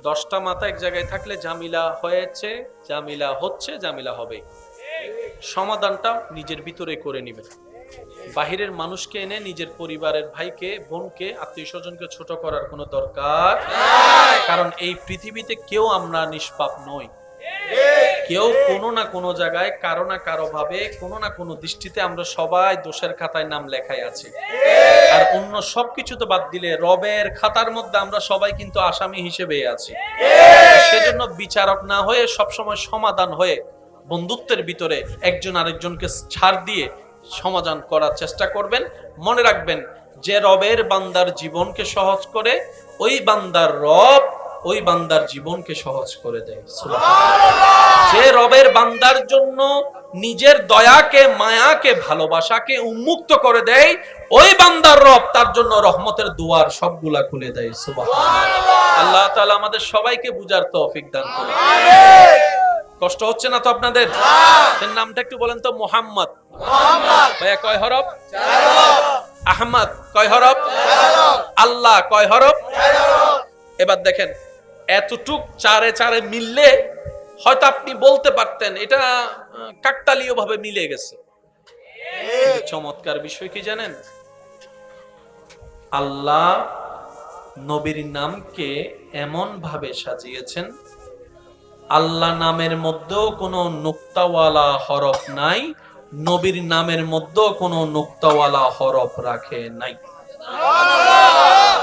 10টা মাথা এক জায়গায় থাকলে জামিলা হয়েছে, জামিলা হচ্ছে, জামিলা হবে। সমাধানটা নিজের ভিতরে করে নেবেন। বাহিরের মানুষকে এনে নিজের পরিবারের ভাইকে, বোনকে, আত্মীয় স্বজনকে ছোট করার কোনো দরকার নাই। কারণ এই পৃথিবীতে কেউ আমরা নিষ্পাপ নই। কেউ কোনো না কোনো জায়গায় কারো না কারো ভাবে কোনো না কোনো দৃষ্টিতে আমরা সবাই দোষের খাতায় নাম লেখাই আছে। আর অন্য সবকিছু তো বাদ দিলে রবের খাতার মধ্যে আমরা সবাই কিন্তু আসামি হিসেবে আছি। সেজন্য বিচারক না হয়ে সবসময় সমাধান হয়ে বন্ধুত্বের ভিতরে একজন আরেকজনকে ছাড় দিয়ে সমাধান করার চেষ্টা করবেন। মনে রাখবেন, যে রবের বান্দার জীবনকে সহজ করে, ওই বান্দার রব ওই বান্দার জীবনকে সহজ করে দেয়। সুবহানাল্লাহ। যে রবের বান্দার জন্য নিজের দয়াকে, মায়াকে, ভালোবাসাকে উন্মুক্ত করে দেয়, ওই বান্দার রব তার জন্য রহমতের দুয়ার সবগুলা খুলে দেয়। সুবহানাল্লাহ। আল্লাহ তাআলা আমাদের সবাইকে বুঝার তৌফিক দান করুন। আমিন। কষ্ট হচ্ছে না তো আপনাদের? এর নামটা একটু বলেন তো। মুহাম্মদ। মুহাম্মদ ভাইয়া কয় হরফ? 4 হরফ। আহমদ কয় হরফ? 4 হরফ। আল্লাহ কয় হরফ? 4 হরফ। এবার দেখেন, এতটুক চারে চারে মিললে হয়তো আপনি বলতে পারতেন এটা কাকতালীয় ভাবে মিলে গেছে। চমৎকার বিষয় কি জানেন? আল্লাহ নবীর নামকে এমন ভাবে সাজিয়েছেন, আল্লাহ নামের মধ্যেও কোনো নুক্তাওয়ালা হরফ নাই, নবীর নামের মধ্যেও কোনো নুক্তাওয়ালা হরফ রাখে নাই। সুবহানাল্লাহ।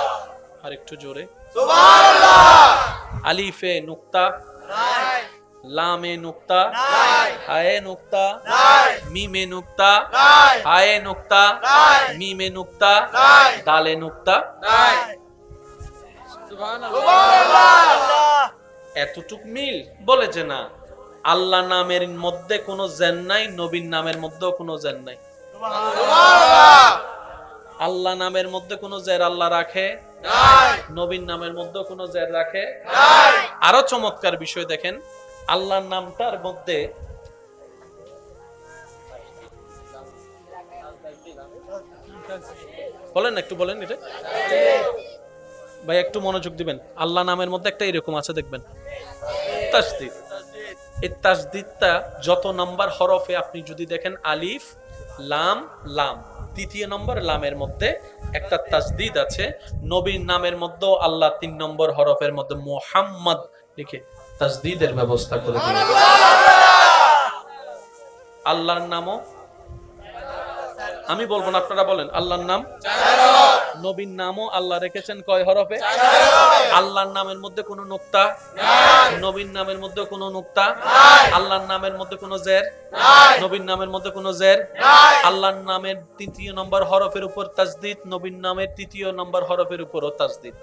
আর একটু জোরে সুবহানাল্লাহ। আলিফে নুক্তা নাই, লামে নুক্তা নাই, হায়ে নুক্তা নাই, মিমে নুক্তা নাই, হায়ে নুক্তা নাই, মিমে নুক্তা নাই, দালে নুক্তা নাই। সুবহানাল্লাহ। এতটুক মিল বলেছে না। আল্লাহ নামের মধ্যে কোনো জেন নাই, নবীর নামের মধ্যেও কোনো জেন নাই। সুবহানাল্লাহ। আল্লাহ নামের মধ্যে কোনো জের আল্লাহ রাখে নাই, নবীর নামের মধ্যে কোনো জের রাখে নাই। আরো চমৎকার বিষয় দেখেন, আল্লাহর নামটার মধ্যে বলেন, একটু বলেন এটা ভাই, একটু মনোযোগ দিবেন। আল্লাহ নামের মধ্যে একটা এরকম আছে, দেখবেন তাসদীদ। এই তাসদীদটা যত নাম্বার হরফে আপনি যদি দেখেন, আলিফ লাম লাম, তৃতীয় নম্বর লামের মধ্যে একটা তাসদীদ আছে। নবীর নামের মধ্যেও আল্লাহ 3 নম্বর হরফের মধ্যে মুহাম্মদ লিখে তাসদীদের ব্যবস্থা করে দিলেন। আল্লাহর নামও আমি বলবো না, আপনারা বলেন। আল্লাহর নাম 4 হরফ। নবীর নামও আল্লাহ রেখেছেন কয় হরফে? 4 হরফে। আল্লাহর নামের মধ্যে কোনো নুক্তা নাই, নবীর নামের মধ্যে কোনো নুক্তা নাই, আল্লাহর নামের মধ্যে কোনো জের নাই, নবীর নামের মধ্যে কোনো জের নাই। আল্লাহর নামের 3য় নম্বর হরফের উপর তাসদীদ, নবীর নামের 3য় নম্বর হরফের উপরও তাসদীদ।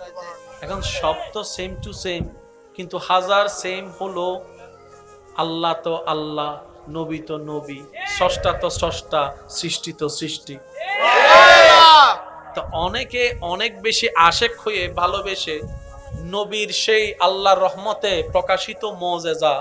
এখন সব তো সেম টু সেম, কিন্তু হাজার সেম হলো আল্লাহ তো আল্লাহ, নবী তো নবী, স্রষ্টা তো স্রষ্টা, সৃষ্টি তো সৃষ্টি। তো অনেকে অনেক বেশি আশেক হয়ে ভালোবেসে নবীর সেই আল্লাহর রহমতে প্রকাশিত মুজিজা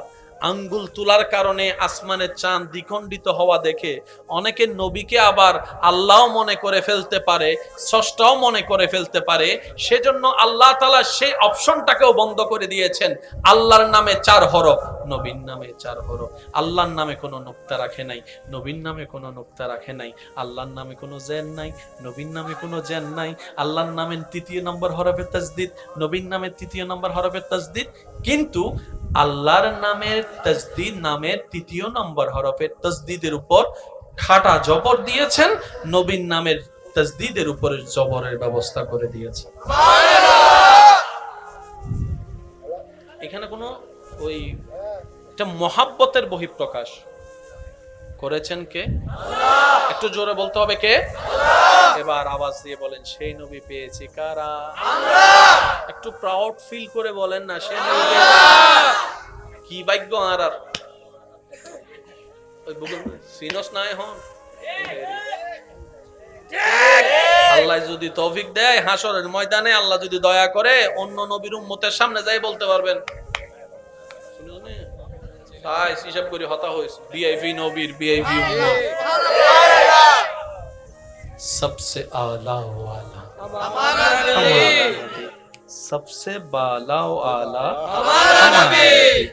আঙ্গুল তোলার কারণে আসমানের চাঁদ দ্বিখণ্ডিত হওয়া দেখে অনেকে নবীকে আবার আল্লাহও মনে করে ফেলতে পারে, স্রষ্টাও মনে করে ফেলতে পারে। সেজন্য আল্লাহ তাআলা সেই অপশনটাকেও বন্ধ করে দিয়েছেন। আল্লাহর নামে 4 হরফ, নবীর নামে 4 হরফ। আল্লাহর নামে কোনো নুক্তা রাখে নাই, নবীর নামে কোনো নুক্তা রাখে নাই। আল্লাহর নামে কোনো জের নাই, নবীর নামে কোনো জের নাই। আল্লাহর নামের 3য় নম্বর হরফে তাসদীদ, নবীর নামের 3য় নম্বর হরফে তাসদীদ। কিন্তু আল্লাহর নামের তাসদীদ নামের 3য় নম্বর হরফের তাসদীদের উপর খাটা জবর দিয়েছেন, নবীর নামের তাসদীদের উপর জবরের ব্যবস্থা করে দিয়েছেন। সুবহানাল্লাহ। এখানে কোনো ওই এটা মহাব্বতের বহিঃপ্রকাশ করেছেন কে? আল্লাহ। একটু জোরে বলতে হবে, কে? আল্লাহ। এবার আওয়াজ দিয়ে বলেন, সেই নবী পেয়েছি কারা? আমরা। একটু প্রাউড ফিল করে বলেন না, সেই নবী কি ভাগ্য আর ওই বুকুল সিনস নাই হন। আল্লাহ যদি তৌফিক দেয়, হাসরের ময়দানে আল্লাহ যদি দয়া করে, অন্য নবীর উম্মতের সামনে যাই বলতে পারবেন, তাই হিসাব করে হতা হয়েছে ভিআইপি নবীর ভিআইপি উম্মত सबसे आला वाला हमारा नबी। सबसे बाला व आला हमारा नबी,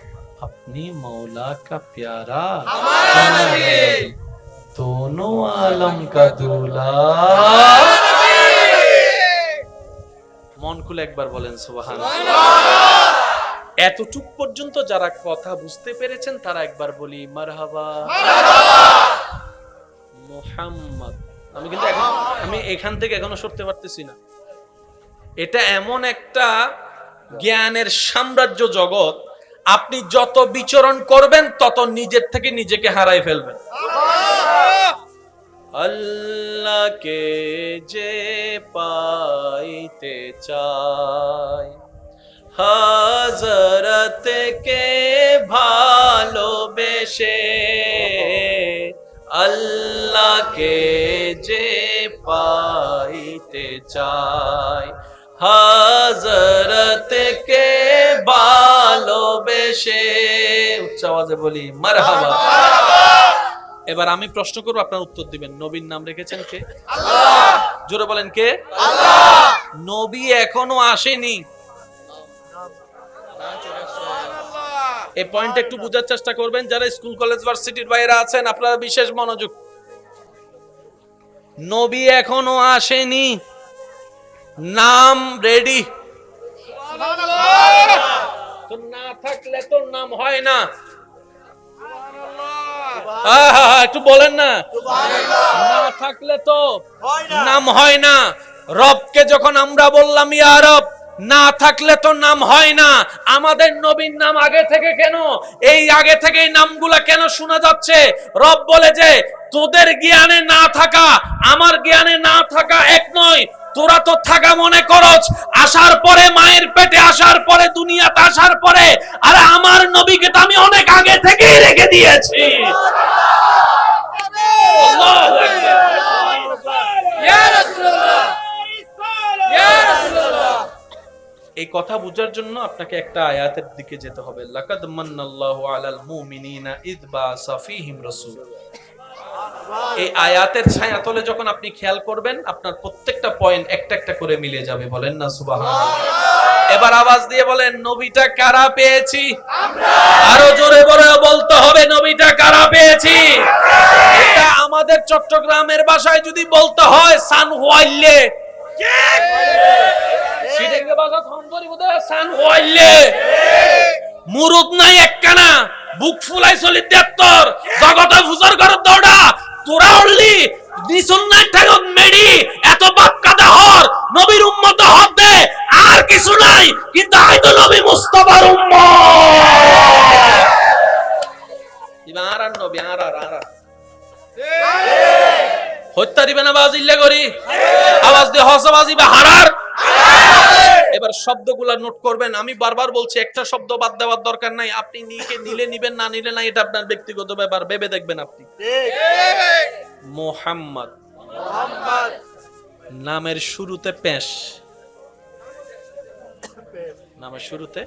अपनी मौला का प्यारा हमारा नबी, दोनों आलम का दूल्हा। মন খুলে একবার বলেন সুবহানাল্লাহ। এতটুক পর্যন্ত যারা কথা বুঝতে পেরেছেন তারা একবার বলি মারহাবা মুহাম্মদ। আমি এখান থেকে এখনো সরতে পারতেছি না। এটা এমন একটা জ্ঞানের সাম্রাজ্য জগৎ, আপনি যত বিচরণ করবেন তত নিজের থেকে নিজেকে হারাই ফেলবেন। আল্লাহকে যে পাইতে চায়, হযরতকে ভালোবেসে, আল্লাহকে যে পাইতে চায়, হযরতকে ভালোবেসে। উচ্চ আওয়াজে বলি মারহাবা। এবার আমি প্রশ্ন করব, আপনার উত্তর দিবেন। নবীর নাম রেখেছেন কে? আল্লাহ। জোরে বলেন কে? আল্লাহ। নবী এখনো আসেনি। এই পয়েন্ট একটু বোঝার চেষ্টা করবেন। যারা স্কুল কলেজ ভার্সিটির বাইরে আছেন আপনারা বিশেষ মনোযোগ। নবী এখনো আসেনি, নাম রেডি। তো না থাকলে তো নাম হয় না। একটু বলেন না, না থাকলে তো নাম হয় না। রবকে যখন আমরা বললাম ইয়া রব, না থাকলে তো নাম হয় না। আমাদের নবীর নাম আগে থেকে কেন, এই আগে থেকে এই নামগুলা কেন শোনা যাচ্ছে? রব বলে যে তোদের জ্ঞানে না থাকা আমার জ্ঞানে না থাকা এক নয়। তোরা তো থাকা মনে করছ আসার পরে, মায়ের পেটে আসার পরে, দুনিয়াতে আসার পরে। আরে আমার নবীকে তো আমি অনেক আগে থেকেই রেখে দিয়েছি। আল্লাহু আকবার। ইয়া রাসূলুল্লাহ, ইয়া রাসূলুল্লাহ। এই কথা বোঝার জন্য আপনাকে একটা আয়াতের দিকে যেতে হবে। লাকাদ মান্নাল্লাহু আলাল মুমিনিনা ইয বা'সা ফীহিম রাসূল। এই আয়াতের ছায়াতলে যখন আপনি খেয়াল করবেন আপনার প্রত্যেকটা পয়েন্ট একটা একটা করে মিলে যাবে। বলেন না সুবহানাল্লাহ। এবার আওয়াজ দিয়ে বলেন নবীটা কারা পেয়েছি আমরা। আরো জোরে বলে বলতে হবে নবীটা কারা পেয়েছি। এটা আমাদের চট্টগ্রামের ভাষায় যদি বলতে হয় সান হোয়াইলে, সিডেঙ্গে ভাষা থনবরি বলে সান হোয়াইলে। মুরুদ নাই একখানা, বুক ফুলাই চলি 73 জগতে ফুজর ঘর দৌড়া। তোরা অনলি নিসুন্নাত ঠাগত মেডি এত বাপ কাদা হর নবীর উম্মত হতে আর কিছু নাই। কিন্তু আইতো নবী মুস্তাফার উম্মত। ইবার আর নবী আর হত্যা দিবে না বাজিল্লে করি আওয়াজ দিয়ে হসবাজি বা হারার। এবার শব্দগুলা নোট করবেন। আমি বারবার বলছি একটা শব্দ বাদ দেওয়ার দরকার নাই। আপনি নিলে নিবেন, না নিলে না, এটা আপনার ব্যক্তিগত ব্যাপার। ভেবে দেখবেন আপনি। মুহাম্মদ নামের শুরুতে পেশ, নামের শুরুতে।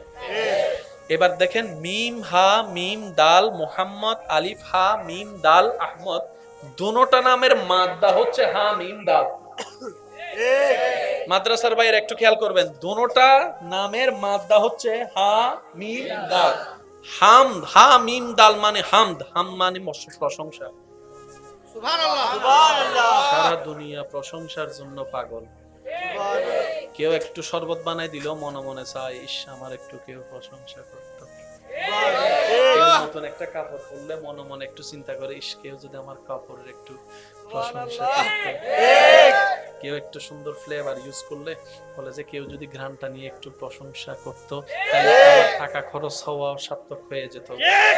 এবার দেখেন মিম হা মিম দাল মুহাম্মদ, আলিফ হা মিম দাল আহমদ। দুটোটা নামের মাদ্দা হচ্ছে হা মিম দাল। মাদ্রাসার বাইরে একটু খেয়াল করবেন, দুটোটা নামের মাদ্দা হচ্ছে হা মিম দাল। হামদ, হা মিম দাল মানে হামদ, হাম মানে প্রশংসা। সুবহানাল্লাহ, সুবহানাল্লাহ। সারা দুনিয়া প্রশংসার জন্য পাগল। কেউ একটু শরবত বানাই দিল মনে মনে চায় ইস আমার একটু কেউ প্রশংসা করতো। নতুন একটা কাপড় পরলে মনে মনে একটু চিন্তা করে ইস কেউ যদি আমার কাপড়ের একটু প্রশংসা করতো। কেউ একটু সুন্দর ফ্লেভার ইউজ করলে বলে যে কেউ যদি ঘ্রাণটা নিয়ে একটু প্রশংসা করতো তাহলে টাকা খরচ হওয়া সার্থক হয়ে যেত।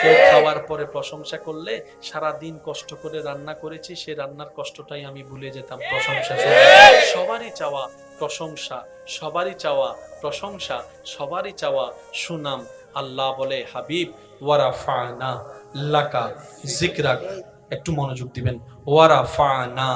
কেউ খাওয়ার পরে প্রশংসা করলে সারা দিন কষ্ট করে রান্না করেছি সে রান্নার কষ্টটাই আমি ভুলে যেতাম। প্রশংসা সবারই চাওয়া, প্রশংসা সবারই চাওয়া, প্রশংসা সবারই চাওয়া, সুনাম। আল্লাহ বলে হাবিব ওয়ারাফানা লাকা যিকরাক। একটু মনোযোগ দিবেন। ওয়ারাফানা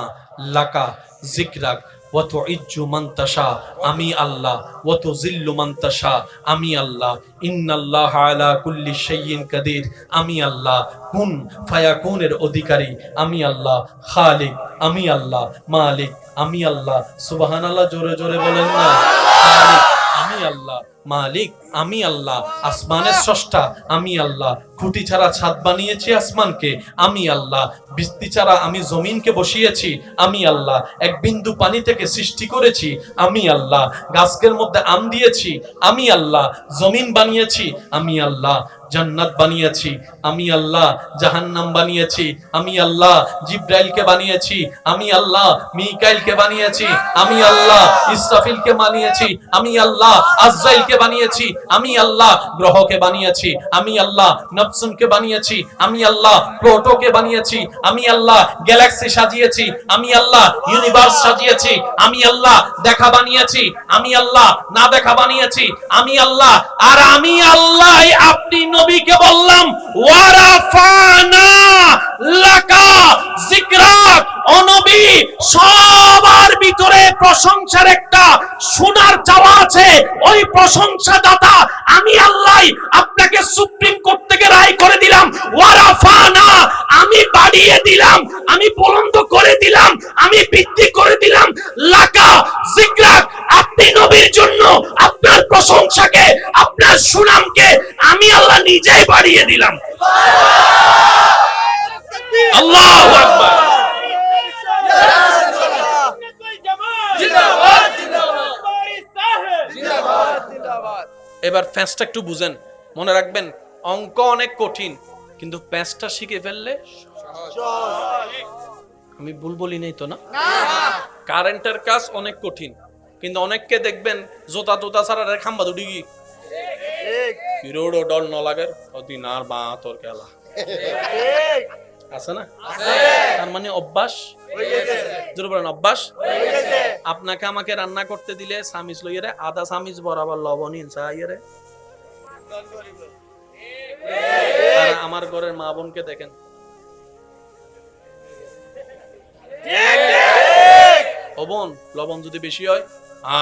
লাকা যিকরাক ওয়া তুইজ্জু মান তাশা, আমি আল্লাহ। ওয়া তুযিল্লু মান তাশা, আমি আল্লাহ। ইন্নাল্লাহা আলা কুল্লি শাইইন কাদির, আমি আল্লাহ। কুন ফায়াকুনের অধিকারী আমি আল্লাহ। খালিক আমি আল্লাহ। মালিক আমি আল্লাহ। সুবহানাল্লাহ, জোরে জোরে বলেন না। খালিক আমি আল্লাহ, মালিক আমি আল্লাহ, আসমানের স্রষ্টা আমি আল্লাহ, খুঁটি ছাড়া ছাদ বানিয়েছি আসমানকে আমি আল্লাহ, বৃষ্টি ছাড়া আমি জমিনকে বসিয়েছি আমি আল্লাহ, এক বিন্দু পানি থেকে সৃষ্টি করেছি আমি আল্লাহ, গাছের মধ্যে আম দিয়েছি আমি আল্লাহ, জমিন বানিয়েছি আমি আল্লাহ, জান্নাত বানিয়েছি আমি আল্লাহ, জাহান্নাম বানিয়েছি আমি আল্লাহ, জিব্রাইলকে বানিয়েছি আমি আল্লাহ, মিকাইলকে বানিয়েছি আমি আল্লাহ, ইসরাফিলকে বানিয়েছি আমি আল্লাহ, আজরাইলকে বানিয়েছি আমি আল্লাহ, গ্রহকে বানিয়েছি আমি আল্লাহ, নপসুনকে বানিয়েছি আমি আল্লাহ, প্লুটোকে বানিয়েছি আমি আল্লাহ, গ্যালাক্সি সাজিয়েছি আমি আল্লাহ, ইউনিভার্স সাজিয়েছি আমি আল্লাহ, দেখা বানিয়েছি আমি আল্লাহ, না দেখা বানিয়েছি আমি আল্লাহ। আর আমি আল্লাহ আপনি নবীকে বললাম ওয়ারাফানা লাকা যিকরাক, ও নবী সবার ভিতরে প্রশংসার একটা সোনার চাওয়া আছে, ওই প্রশংসা দাতা আমি আল্লাহ আপনাকে সুপ্রিম কোর্ট থেকে রায় করে দিলাম, ওয়ারাফানা আমি বাড়িয়ে দিলাম, আমি বুলন্দ করে দিলাম, আমি বৃদ্ধি করে দিলাম, লাকা যিকরাক আপনি নবীর জন্য আপনার প্রশংসাকে আপনার সুনামকে আমি আল্লাহ নিজেই বাড়িয়ে দিলাম। আল্লাহু আকবার। এবার প্যাঁচটা একটু বুঝেন, মনে রাখবেন অঙ্ক অনেক কঠিন, কিন্তু প্যাঁচটা শিখে ফেললে আমি ভুল বলি নাই তো না? কারেন্টের কাজ অনেক কঠিন, কিন্তু অনেককে দেখবেন জোতা তোতা ছাড়া খাম্বা দুটি কি রোড ডল ন লাগে অদিন আর বা তোর খেলা আছে না? তার মানে অভ্যাস জোরে বলেন অভ্যাস। আপনাকে আমাকে রান্না করতে দিলে সামিজ লইয়ে আধা সামিজ বরাবর লবণ ইনসাইয়ে, আর আমার ঘরের মা বোনকে দেখেন ও বোন লবণ যদি বেশি হয়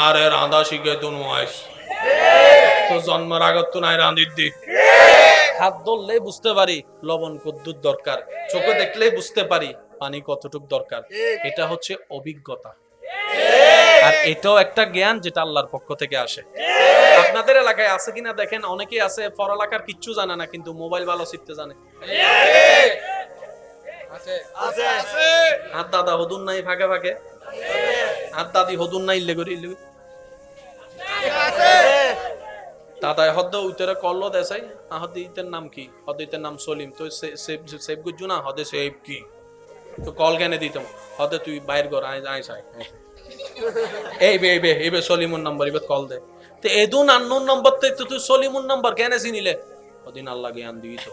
আরে রাঁধা শিখে তো নয় তো জন্মের আগত তো নাই রাঁধির দি, হাত ধরলেই বুঝতে পারি লবণ কতদূর দরকার, চোখে দেখলেই বুঝতে পারি পানি কতটুক দরকার। এটা হচ্ছে অভিজ্ঞতা, আর এটাও একটা জ্ঞান যেটা আল্লাহর পক্ষ থেকে আসে। আপনাদের এলাকায় আছে কিনা দেখেন, অনেকেই আছে পড়ালেখার কিচ্ছু জানে না কিন্তু মোবাইল ভালো শিখতে জানে। হাত দাদা হদুন নাই ফাঁকে ফাঁকে, হাত দাদি হদুন নাই ইল্লে করি দাদা হদ্দ উত্তরে কল্লো দেশাই আহদ ইতের নাম কি, হদ ইতের নাম সলিম, তো সেব গুজু না হদে সেব কি তো কল কেনে দিতাম হদে তুই বাইর কর আয় চাই এই বে এই বে সলিমুর নম্বর এবার কল দে, তো এদুন আন্নুর নম্বর তে তুই সলিমুর নম্বর কেনে চিনিলে ওদিন আল্লাহ জ্ঞান দিই তো।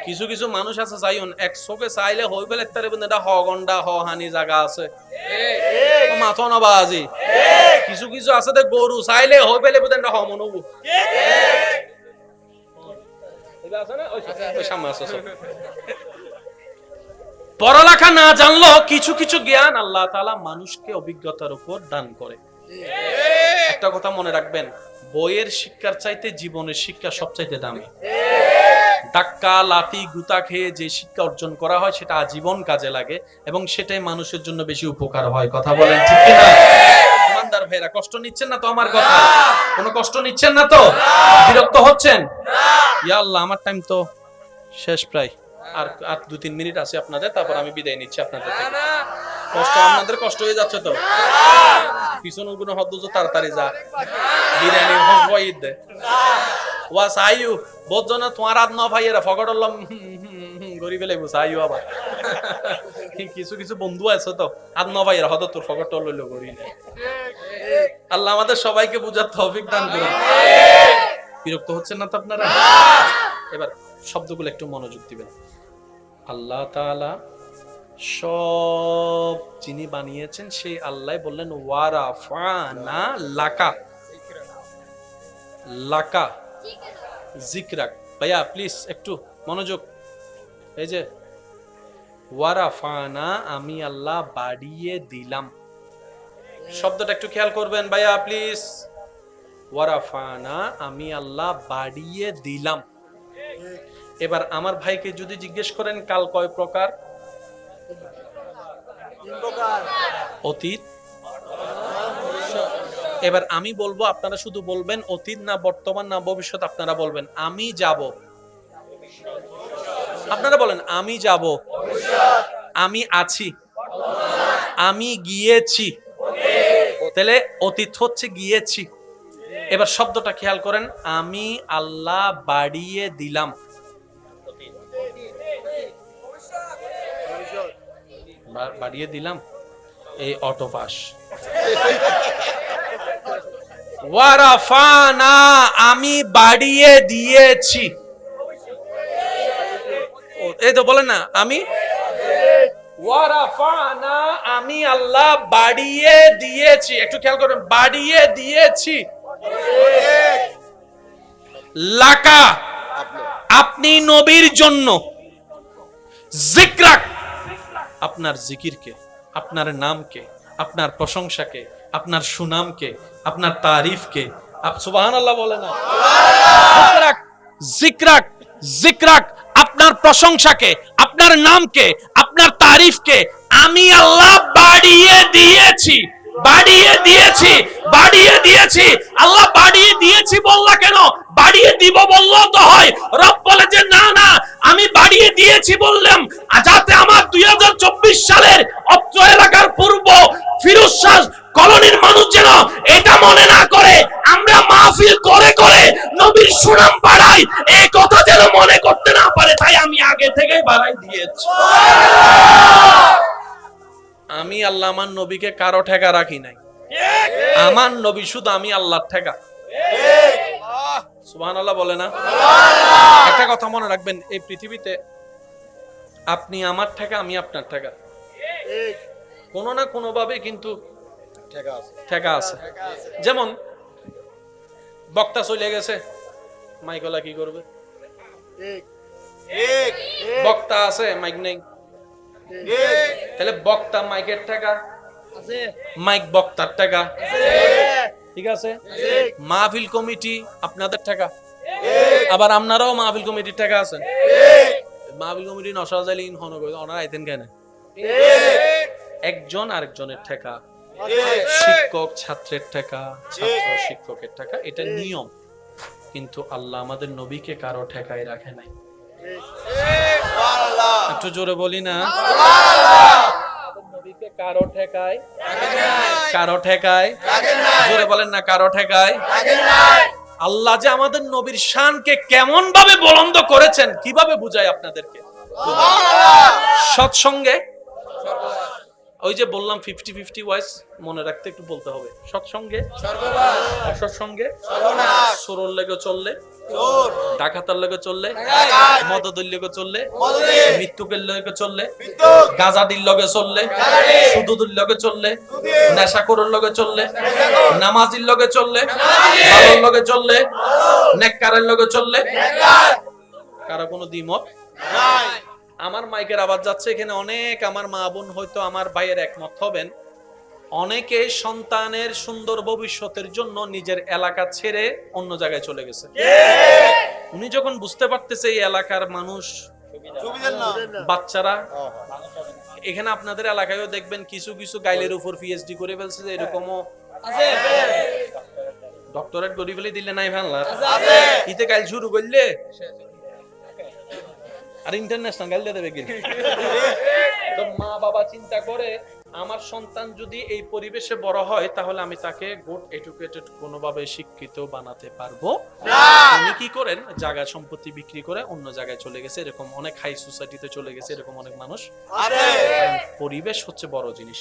কিছু কিছু মানুষ আছে চাইন এক চোখে চাইলে হই পেলে তার এটা হ গন্ডা হ হানি জায়গা আছে মাথা নবা আজি, কিছু কিছু আছে দে গরু চাইলে হই পেলে বোধ হ মনবু পড়ালেখা না জানলো কিছু কিছু জ্ঞান আল্লাহ তাআলা মানুষকে অভিজ্ঞতার উপর দান করে। একটা কথা মনে রাখবেন, বইয়ের শিক্ষার চাইতে জীবনের শিক্ষা সবচাইতে দামি। ধাক্কা লাঠি গুতা খেয়ে যে শিক্ষা অর্জন করা হয় সেটা আজীবন কাজে লাগে এবং সেটাই মানুষের জন্য বেশি উপকার হয়। কথা বলেন ঠিক কিনা? ইমানদার ভাইরা কষ্ট নিচ্ছেন না তো আমার কথা? কোনো কষ্ট নিচ্ছেন না তো? বিরক্ত হচ্ছেন? ইয়া আল্লাহ আমার টাইম তো শেষ প্রায়, আর 2-3 মিনিট আছে আপনাদের, তারপর আমি বিদায় নিচ্ছি আপনাদের থেকে। কষ্ট আপনাদের কষ্ট হয়ে যাচ্ছে তো? পিছন গুলো হদ্দ তাড়াতাড়ি যা বিরিয়ানি হইদ দে ওয়া সাইয়ু বজনা তোমার আদ না ভাইয়েরা ফগড়লম গরি ফেলে সাইয়ু আবার কিছু কিছু বন্ধু আছে তো আদ না ভাইয়েরা হদ তোর ফগড় লইলো গরি না। আল্লাহ আমাদের সবাইকে বুঝার তৌফিক দান করুন। বিরক্ত হচ্ছেন না তো আপনারা? এবার শব্দগুলো একটু মনোযোগ দিবেন। আল্লাহ তাআলা সব যিনি বানিয়েছেন সেই আল্লাহ বললেন ওয়ারাফানা লাকা লাকা যিকরাক। ভাইয়া প্লিজ একটু মনোযোগ। এই যে ওয়ারাফানা আমি আল্লাহ বাড়িয়ে দিলাম, শব্দটা একটু খেয়াল করবেন ভাইয়া প্লিজ। ওয়ারাফানা আমি আল্লাহ বাড়িয়ে দিলাম। এবার আমার ভাইকে যদি জিজ্ঞেস করেন কাল কয় প্রকার? অতীত, এবার আমি বলবো, আপনারা শুধু বলবেন অতীত না বর্তমান না ভবিষ্যৎ। আপনারা বলবেন আমি যাব। আপনারা বলেন আমি যাব, আমি আছি, আমি গিয়েছি। তাহলে অতীত হচ্ছে গিয়েছি। এবার শব্দটা খেয়াল করেন, আমি আল্লাহ বাড়িয়ে দিলাম। বাড়িয়ে দিলাম এই অটো পাস। ওয়ারাফানা, আমি বাড়িয়ে দিয়েছি। এই তো বলেন না, আমি ওয়ারাফানা, আমি আল্লাহ বাড়িয়ে দিয়েছি। একটু খেয়াল করবেন, বাড়িয়ে দিয়েছি। লাকা, আপনি নবীর জন্য। যিকরাক, আপনার জিকিরকে, আপনার নামকে, আপনার প্রশংসাকে, আপনার সুনামকে, আপনার তারিফকে। সুবহানাল্লাহ বলে না? যিকরাক, যিকরাক, যিকরাক, আপনার প্রশংসাকে, আপনার নামকে, আপনার তারিফকে আমি আল্লাহ বাড়িয়ে দিয়েছি। বাড়িয়ে দিয়েছি, বাড়িয়ে দিয়েছি। আল্লাহ বাড়িয়ে দিয়েছি বললা কেন? বাড়িয়ে দিব বললো তো হয়। রব বলে যে না না, আমি বাড়িয়ে দিয়েছি বললাম যাতে আমার 2024 সালের অত্র এলাকার পূর্ব ফিরোজ শাহ কলোনির মানুষ যেন এটা মনে না করে আমরা মাহফিল করে করে নবীর সুনাম বাড়াই, এই কথা যেন মনে করতে না পারে, তাই আমি আগে থেকেই বাড়াই দিয়েছি। আমি আল্লাহ আমার নবীকে কারো ঠেকা রাখি নাই। আমার নবী শুধু আমি আল্লাহর ঠেকা। সুবহানাল্লাহ বলে না? একটা কথা মনে রাখবেন, এই পৃথিবীতে আপনি আমার ঠেকা, আমি আপনার ঠেকা। কোনো না কোনো ভাবে কিন্তু ঠেকা আছে। যেমন বক্তা চলে গেছে, মাইকলা কি করবে? বক্তা আছে, মাইক নেই। তাহলে বক্তা মাইকের টাকা, মাইক বক্তার টাকা, ঠিক আছে? মাহফিল কমিটি আপনাদের টাকা, আবার আপনারাও মাহফিল কমিটির টাকা আছেন। মাহফিল কমিটি নসাজালিন হন ওনারা আইতেন কেন? একজন আরেকজনের টাকা, শিক্ষক ছাত্রের টাকা, ছাত্র শিক্ষকের টাকা, এটা নিয়ম। কিন্তু আল্লাহ আমাদের নবীকে কারো ঠেকায় রাখে নাই। একটু জোরে বলি না? নবীকে কারো ঠেকায়, কারো ঠেকায়, জোরে বলেন না, কারো ঠেকায়। আল্লাহ যে আমাদের নবীর শানকে কেমন ভাবে বুলন্দ করেছেন, কিভাবে বুঝাই আপনাদেরকে? সৎসঙ্গে, ওই যে বললাম 50-50 ওয়াইস মনে রাখতে একটু বলতে হবে। সৎসঙ্গে সর্বনাশ, অসৎসঙ্গে সর্বনাশ, সুরর লেগে চললে চোর, ডাকাতার লেগে চললে ডাকাত, মদদের লেগে চললে মদদের, মৃত্যুকের লেগে চললে মৃত্যুক, গাজাদির লগে চললে গাজাদি, সুদুদের লগে চললে সুদের, নেশাখোরের লগে চললে নেশাখোর, নামাজির লগে চললে নামাজি, ভালোর লগে চললে নেককারের লগে চললে নেককার। কারো কোনো দ্বিমত নাই। আমার মাইকের আওয়াজ যাচ্ছে, এখানে অনেক আমার মা বোন হয়তো আমার ভাইয়ের একমত হবেন। অনেকে সন্তানের সুন্দর ভবিষ্যতের জন্য নিজের এলাকা ছেড়ে অন্য জায়গায় চলে গেছে। উনি যখন বুঝতে পারতেছে এই এলাকার মানুষ বাচ্চারা, এখানে আপনাদের এলাকায়ও দেখবেন কিছু কিছু গাইলের উপর পিএইচডি করে ফেলছে, এরকমও আছে। ডক্টরেট করে ফেলে দিলে নাই ভাঙলা ইতে গাইল শুরু করলে আর ইন্টারন্যাশনাল গাইল দেবে কি? তো মা বাবা চিন্তা করে আমার সন্তান যদি এই পরিবেশে বড় হয় তাহলে আমি তাকে গুড এডুকেটেড কোনোভাবে শিক্ষিত বানাতে পারবো না। উনি কি করেন, জায়গা সম্পত্তি বিক্রি করে অন্য জায়গায় চলে গেছে, এরকম অনেক হাই সোসাইটিতে চলে গেছে, এরকম অনেক মানুষ আছে। পরিবেশ হচ্ছে বড় জিনিস,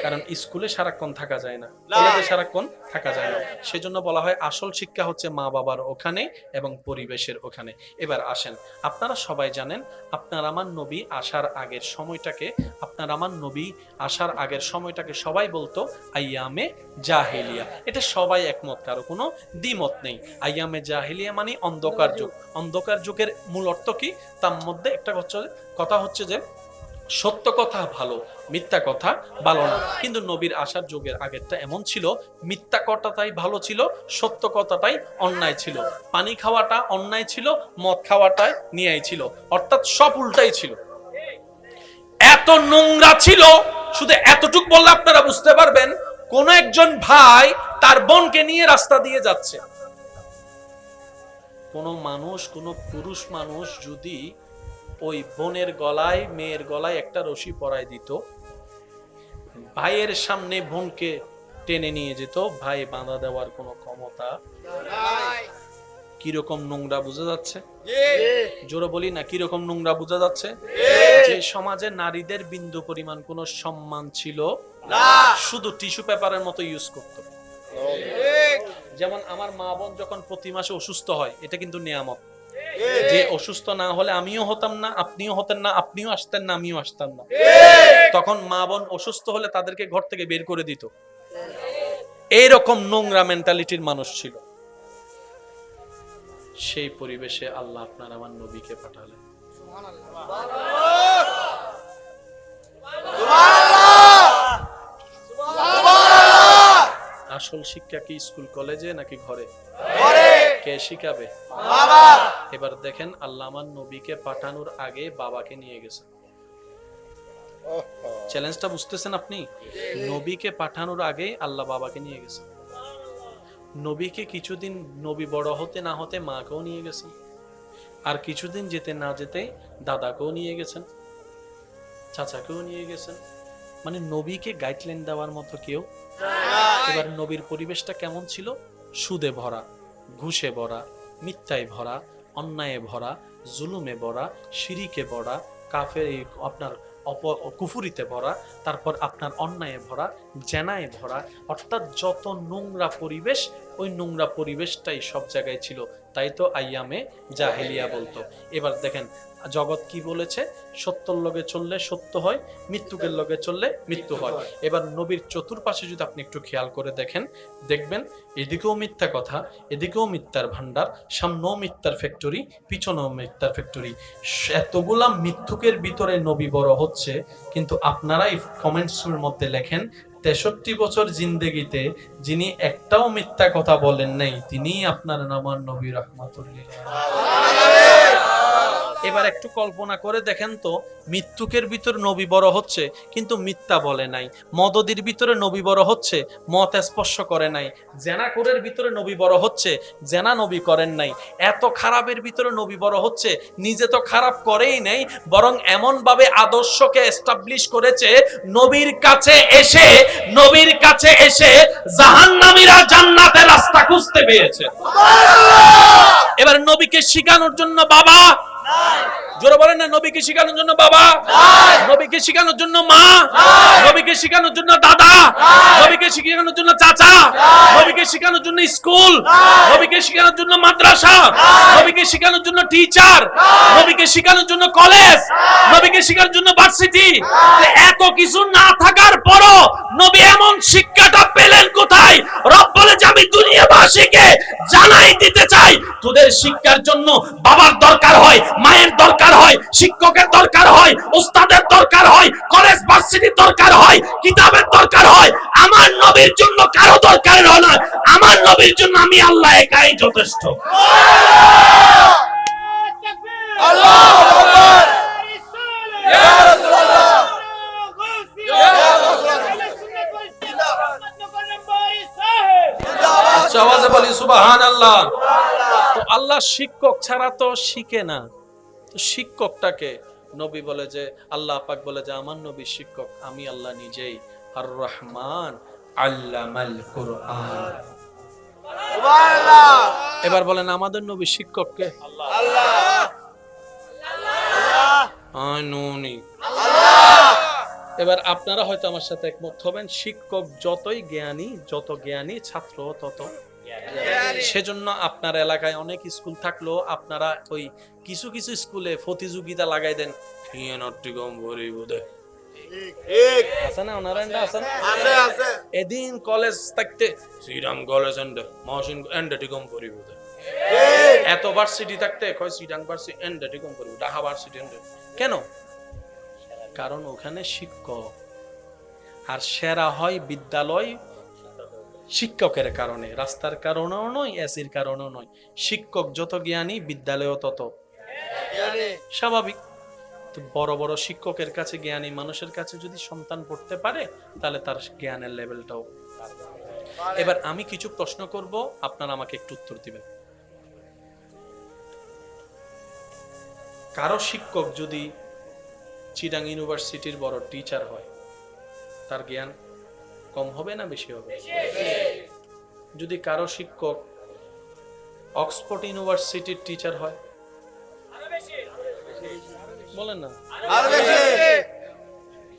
কারণ স্কুলে সারাক্ষণ থাকা যায় না, কলেজে সারাক্ষণ থাকা যায় না। সেজন্য বলা হয় আসল শিক্ষা হচ্ছে মা বাবার ওখানে এবং পরিবেশের ওখানে। এবার আসেন, আপনারা সবাই জানেন আপনার আমার নবী আসার আগের সময়টাকে, আপনার আমার নবী আসার আগের সময়টাকে সবাই বলতো আইয়ামে জাহেলিয়া। এটা সবাই একমত, কারো কোনো দ্বিমত নেই। আইয়ামে জাহেলিয়া মানে অন্ধকার যুগ। অন্ধকার যুগের মূল অর্থ কি? তার মধ্যে একটা কথা হচ্ছে যে সত্য কথা ভালো, মিথ্যা কথা ভালো না। কিন্তু নবীর আসার যুগের আগেরটা এমন ছিল, মিথ্যা কথাটাই ভালো ছিল, সত্য কথাটাই অন্যায় ছিল। পানি খাওয়াটা অন্যায় ছিল, মদ খাওয়াটাই ন্যায় ছিল, অর্থাৎ সব উল্টাই ছিল। এত নোংরা ছিল, শুধু এতটুক বললে আপনারা বুঝতে পারবেন। কোন একজন ভাই তার বোনকে নিয়ে রাস্তা দিয়ে যাচ্ছে। কোন মানুষ, কোন পুরুষ মানুষ যদি ওই বোনের গলায়, মেয়ের গলায় একটা রশি পরায় দিত, ভাইয়ের সামনে বোনকে টেনে নিয়ে যেত, ভাই বাঁধা দেওয়ার কোনো ক্ষমতা নাই। কিরকম নোংরা বোঝা যাচ্ছে? জোরে বলি না, কিরকম নোংরা বোঝা যাচ্ছে? যে সমাজে নারীদের বিন্দু পরিমাণ কোনো সম্মান ছিল না, শুধু টিস্যু পেপারের মতো ইউজ করত। যেমন আমার মা বোন যখন প্রতি মাসে অসুস্থ হয়, এটা কিন্তু নিয়ামত। যে অসুস্থ না হলে আমিও হতাম না, আপনিও হতেন না, আপনিও আসতেন না, আমিও আসতাম না। তখন মা বোন অসুস্থ হলে তাদেরকে ঘর থেকে বের করে দিত। এইরকম নোংরা মেন্টালিটির মানুষ ছিল। সেই পরিবেশে আল্লাহ আপনার আমার নবীকে পাঠালেন। আসল শিক্ষা কি স্কুল কলেজে নাকি ঘরে? কে শিখাবে? বাবা। এবার দেখেন, আল্লাহ আমার নবীকে পাঠানোর আগে বাবাকে নিয়ে গেছে। চ্যালেঞ্জটা বুঝতেছেন আপনি? নবীকে পাঠানোর আগে আল্লাহ বাবাকে নিয়ে গেছে। নবীকে কিছুদিন নবী বড় হতে না হতে মাকেও নিয়ে গেছেন, আর কিছুদিন যেতে না যেতে দাদাকেও নিয়ে গেছেন, চাচাকেও নিয়ে গেছেন। মানে নবীকে গাইডলাইন দেওয়ার মতো কেউ। এবার নবীর পরিবেশটা কেমন ছিল? সুদে ভরা, ঘুষে ভরা, মিথ্যায় ভরা, অন্যায়ে ভরা, জুলুমে ভরা, শিরিকে ভরা, কাফের আপনার কুফুরিতে ভরা, তারপর আপনার অন্যায়ে ভরা, জেনায় ভরা, অর্থাৎ যত নোংরা পরিবেশ, ওই নোংরা পরিবেশটাই সব জায়গায় ছিল। তাই তো আইয়ামে জাহেলিয়া বলতো। এবার দেখেন জগৎ কি বলেছে, সত্যর লগে চললে সত্য হয়, মৃত্যুকের লগে চললে মৃত্যু হয়। এবার নবীর চতুর্পাশে যদি আপনি একটু খেয়াল করে দেখেন, দেখবেন এদিকেও মিথ্যা কথা, এদিকেও মিথ্যার ভান্ডার, সামনেও মিথ্যার ফ্যাক্টরি, পিছনেও মিথ্যার ফ্যাক্টরি। এতগুলা মিথ্যুকের ভিতরে নবী বড় হচ্ছে, কিন্তু আপনারাই কমেন্টসের মধ্যে লেখেন 63 বছর জিন্দেগিতে যিনি একটাও মিথ্যা কথা বলেন নাই, তিনি আপনার নামান নবী রাহমাতুল্লিল আলামিন। এবার একটু কল্পনা করে দেখেন তো, মৃত্যুকের ভিতর নবী বড় হচ্ছে কিন্তু মিথ্যা বলে নাই, মদদির ভিতরে নবী বড় হচ্ছে, মত স্পর্শ করে নাই, জেনাকোরের ভিতরে নবী বড় হচ্ছে, জেনা নবী করেন নাই, এত খারাপের ভিতরে নবী বড় হচ্ছে, নিজে তো খারাপ করেই নাই, বরং এমন ভাবে আদর্শকে এস্টাবলিশ করেছে, নবীর কাছে এসে জাহান্নামীরা জান্নাতের রাস্তা খুঁজতে পেয়েছে। এবার নবীকে শিখানোর জন্য বাবা নাই, জোরে বলেন না, নবীকে শিখানোর জন্য বাবা নাই, নবীকে শিখানোর জন্য মা নাই, নবীকে শিখানোর জন্য দাদা নাই, নবীকে শিখানোর জন্য চাচা নাই, নবীকে শিখানোর জন্য স্কুল নাই, নবীকে শিখানোর জন্য মাদ্রাসা নাই, নবীকে শিখানোর জন্য টিচার নাই, নবীকে শিখানোর জন্য কলেজ নাই, নবীকে শিখানোর জন্য ভার্সিটি। এত কিছু না থাকার পরও নবী এমন শিক্ষাটা পেলেন কোথায়? রব বলে যে আমি দুনিয়াবাসীকে জানাই দিতে চাই, তোদের শিক্ষার জন্য বাবার দরকার হয়, মায়ের দরকার হয়, শিক্ষকের দরকার হয়, উস্তাদের দরকার হয়, কলেজ ভার্সিটির দরকার হয়, কিতাবের দরকার হয়। আমার নবীর জন্য কারো দরকার হয় না, আমার নবীর জন্য আমি আল্লাহ একাই যথেষ্ট। আল্লাহু আকবার, ইয়া রাসূলুল্লাহ, ইয়া রাসূলুল্লাহ, আওয়াজে বলি সুবহানাল্লাহ। তো আল্লাহ শিক্ষক ছাড়া তো শিখে না, তো শিক্ষকটাকে নবী বলে যে, আল্লাহ পাক বলে যে আমার নবী শিক্ষক, আমি আল্লাহ নিজেই আর রহমান আল্লামাল কুরআন। সুবহানাল্লাহ। এবার বলেন আমাদের নবী শিক্ষক কে? আল্লাহ। আনুনি আল্লাহ। এবার আপনারা হয়তো আমার সাথে একমত হবেন, শিক্ষক যতই জ্ঞানী, যত জ্ঞানী ছাত্র তত। সেজন্য আপনার এলাকায় অনেক স্কুল থাকলেও আপনারা ওই কিছু কিছু স্কুলে প্রতিযোগিতা লাগাই দেন, এদিন কলেজ থাকতে শ্রীরাম কলেজ এত ভার্সিটি থাকতে ঢাকা ভার্সিটি। কেন? কারণ ওখানে শিক্ষক, আর সেরা হয় বিদ্যালয় শিক্ষকের কারণে, রাস্তার কারণেও নয়, এসির কারণেও নয়। শিক্ষক যত জ্ঞানী বিদ্যালয়ও তত স্বাভাবিক। তো বড় বড় শিক্ষকের কাছে, জ্ঞানী মানুষের কাছে যদি সন্তান পড়তে পারে, তাহলে তার জ্ঞানের লেভেলটাও। এবার আমি কিছু প্রশ্ন করব, আপনারা আমাকে একটু উত্তর দিবেন। কারো শিক্ষক যদি চিটাং ইউনিভার্সিটির বড় টিচার হয়, তার জ্ঞান কম হবে না বেশি হবে? যদি কারো শিক্ষক অক্সফোর্ড ইউনিভার্সিটির টিচার হয়, বলেন না?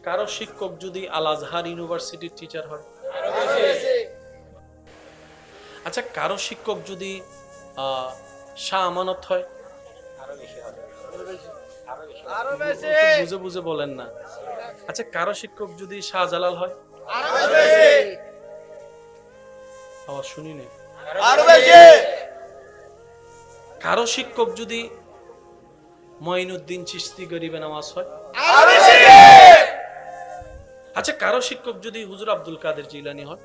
কারো শিক্ষক যদি আল আজহার ইউনিভার্সিটির টিচার হয়? আচ্ছা, কারো শিক্ষক যদি শাহ আমানত হয়? বুঝে বুঝে বলেন না। আচ্ছা, কারো শিক্ষক যদি শাহজালাল হয়? আওয়াজ শুনিনি। কারো শিক্ষক যদি মঈনুদ্দিন চিশতি গরিবে নওয়াজ হয়? আচ্ছা, কারো শিক্ষক যদি হুজুর আব্দুল কাদের জিলানী হয়?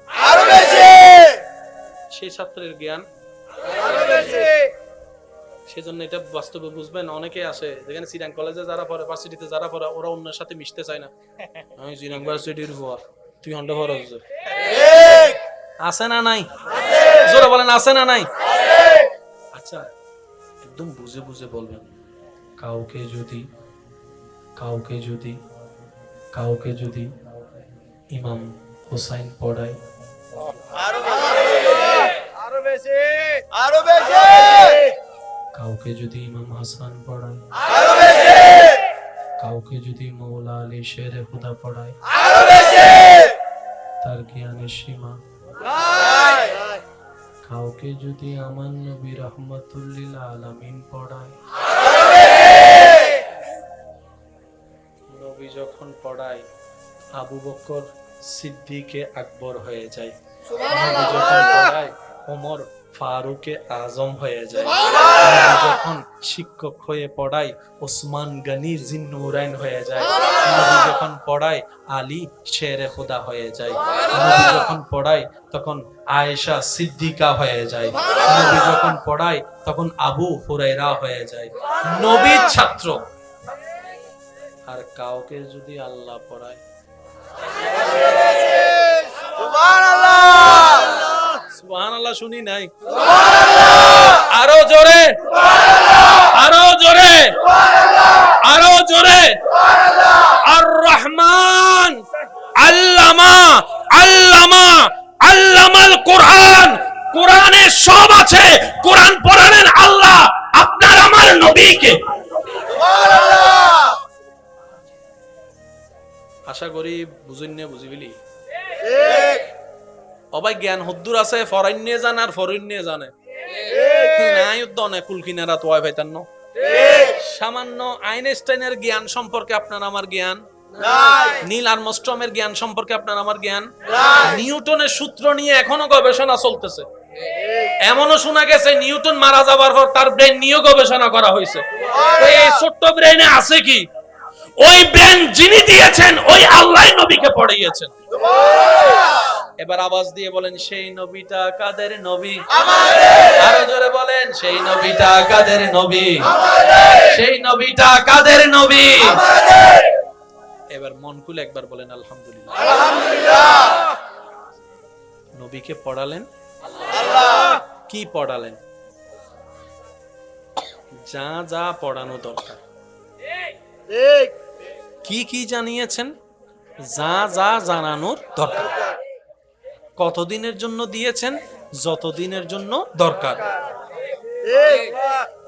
সেই ছাত্রের জ্ঞান সেজন্য এটা বাস্তবে বুঝবেন। অনেকে আসে যেখানে চিরাং কলেজে যারা পড়ে, ভার্সিটিতে যারা পড়ে, ওরা অন্যের সাথে মিশতে চায় না। আমি চিরাং ভার্সিটির হওয়া, তুই হন্ডা ফরজ আছে না নাই? জোরে বলেন, আছে না নাই? আচ্ছা, একদম বুঝে বুঝে বলবেন। কাউকে যদি ইমাম হুসাইন পড়ায়, কাউকে যদি ইমাম হাসান পড়ায়, কাউকে যদি মৌলা আলী শেরে খুদা পড়ায়, তার জ্ঞানের সীমা। কাউকে যদি আমার নবী রাহমাতুল্লিল আলামিন পড়ায়, নবী যখন পড়ায় আবু বকর সিদ্দিকে আকবর হয়ে যায়, নবী যখন পড়ায় ওমর ফারুকে আজম হয়ে যায়, নবী যখন শিক্ষক হয়ে পড়ায় ওসমান গনি জিন্নুরাইন হয়ে যায়, নবী যখন পড়ায় আলী শেরে খুদা হয়ে যায়, নবী যখন পড়ায় তখন আয়েশা সিদ্দিকা হয়ে যায়, নবী যখন পড়ায় তখন আবু হুরায়রা হয়ে যায়। নবীর ছাত্র। আর কাউকে যদি আল্লাহ পড়ায়, সুবহানাল্লাহ শুনি নাই? আরো জোরে, আরো জোরে, আরো জোরে। আর রহমান আল্লামাল কোরআন। কোরআনে সব আছে। কোরআন পড়ালেন আল্লাহ আপনার আমার নবীকে। আশা করি বুঝিবিলি। অবাই জ্ঞান হদ্দুর আছে, ফরাইন্নে জানে আর ফরিন্নে জানে নাই উদ্দনে কুলকিনারা তো পাইতান না। সামান্য আইনস্টাইনের জ্ঞান সম্পর্কে আপনার আমার জ্ঞান নাই, নীল আর্মস্ট্রমের জ্ঞান সম্পর্কে আপনার আমার জ্ঞান নাই, নিউটনের সূত্র নিয়ে এখনো গবেষণা চলতেছে। এমনও শোনা গেছে নিউটন মারা যাবার পর তার ব্রেন নিয়ে গবেষণা করা হয়েছে। এই ছোট্ট ব্রেনে আছে কি? ওই ব্রেন যিনি দিয়েছেন ওই আল্লাহ নবীকে পড়িয়েছেন। এবার আওয়াজ দিয়ে বলেন, সেই নবীটা কাদের নবী? আমাদের। আরো জোরে বলেন, সেই নবীটা কাদের নবী? আমাদের। সেই নবীটা কাদের নবী? আমাদের। এবার মন খুলে একবার বলেন আলহামদুলিল্লাহ। আলহামদুলিল্লাহ। নবীকে পড়ালেন আল্লাহ। কি পড়ালেন? যা যা পড়ানো দরকার। ঠিক। কি কি জানিয়েছেন? যা যা জানানোর দরকার। কতদিনের জন্য দিয়েছেন? যতদিনের জন্য দরকার।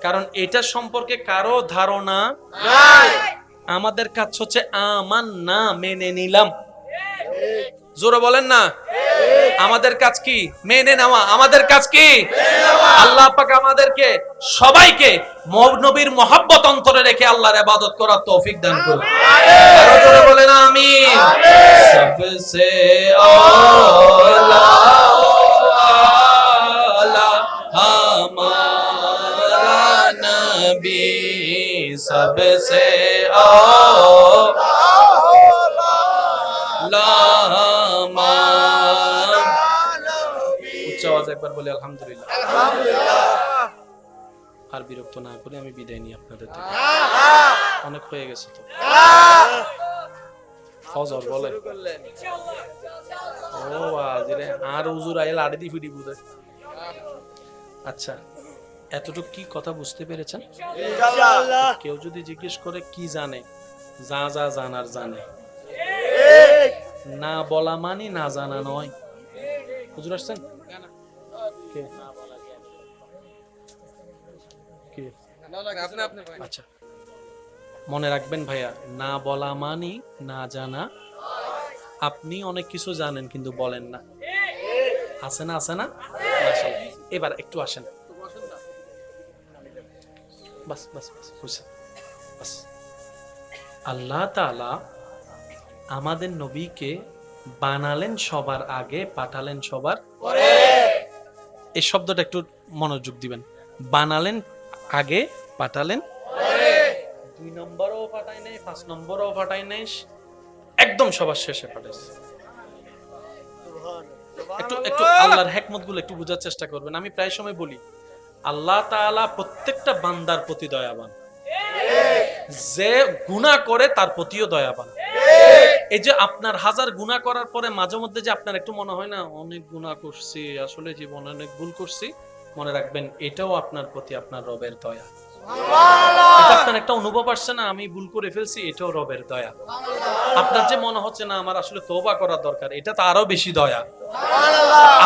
কারণ এটা সম্পর্কে কারো ধারণা নাই। আমাদের কাজ হচ্ছে আমান্না, মেনে নিলাম। জোরে বলেন না। আমাদের কাজ কি? মেনে নেওয়া। আমাদের কাজ কি? আল্লাহ পাক আমাদেরকে সবাইকে নবীর মহব্বত অন্তরে রেখে আল্লাহর ইবাদত করার তৌফিক দান করুন। আরো জোরে বলেন আমিন। সবসে আলা हमारा नबी सबसे উচ্চ আওয়াজে একবার বলি আলহামদুলিল্লাহ। আর বিরক্ত না করে আমি বিদায় নিই আপনাদের থেকে। অনেক হয়ে গেছে তো। ফজর বলে ও আজিরে আর হুজুর আইল আড়ে দি ফিডি বুঝে। আচ্ছা, এতটুকু কি কথা বুঝতে পেরেছেন? ইনশাআল্লাহ। কেউ যদি জিজ্ঞেস করে কি জানে, যা যা জানার জানে, না বলা মানে না জানা নয়। হুজুর আসছেন? কে? কে? আচ্ছা, মনে রাখবেন ভাইয়া, না বলা মানি না জানা। আপনি অনেক কিছু জানেন কিন্তু বলেন না, আছে না? আছে না? মাশাআল্লাহ। এবার একটু আসেন, বাস বাস বাস, বুঝছেন? বাস। আল্লাহ তাআলা আমাদের নবীকে বানালেন সবার আগে, পাঠালেন সবার পরে। এই শব্দটা একটু মনোযোগ দিবেন। বানালেন আগে, পাঠালেন পরে। 2 নম্বরও পাঠায় নাই, 5 নম্বরও পাঠায় নাই, একদম সবার শেষে পাঠাইছে। একটু একটু আল্লাহর হিকমত গুলো একটু বোঝার চেষ্টা করবেন। আমি প্রায় সময় বলি, আল্লাহ তাআলা প্রত্যেকটা বান্দার প্রতি দয়াবান, যে গুনাহ করে তার প্রতিও দয়াবান। এই যে আপনার হাজার গুনাহ করার পরে মাঝে মধ্যে যে আপনার একটু মনে হয় না অনেক গুনাহ করছি, আসলে জীবনে অনেক ভুল করছি, মনে রাখবেন এটাও আপনার প্রতি আপনার রবের দয়া। এটা আপনার একটা অনুভব আসছে না, আমি ভুল করে ফেলছি, এটাও রবের দয়া। আপনার যে মনে হচ্ছে না আমার আসলে তওবা করা দরকার, এটা তো আরো বেশি দয়া।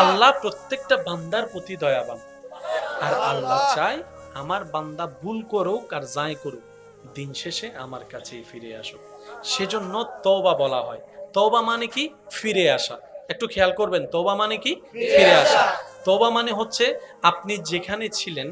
আল্লাহ প্রত্যেকটা বান্দার প্রতি দয়াবান। আর আল্লাহ চায় আমার বান্দা ভুল করুক আর যাই করুক, দিন শেষে আমার কাছেই ফিরে আসুক। সেজন্য তওবা বলা হয়। তওবা মানে কি? ফিরে আসা। একটু খেয়াল করবেন, তওবা মানে কি? ফিরে আসা। তওবা মানে হচ্ছে আপনি যেখানে ছিলেন,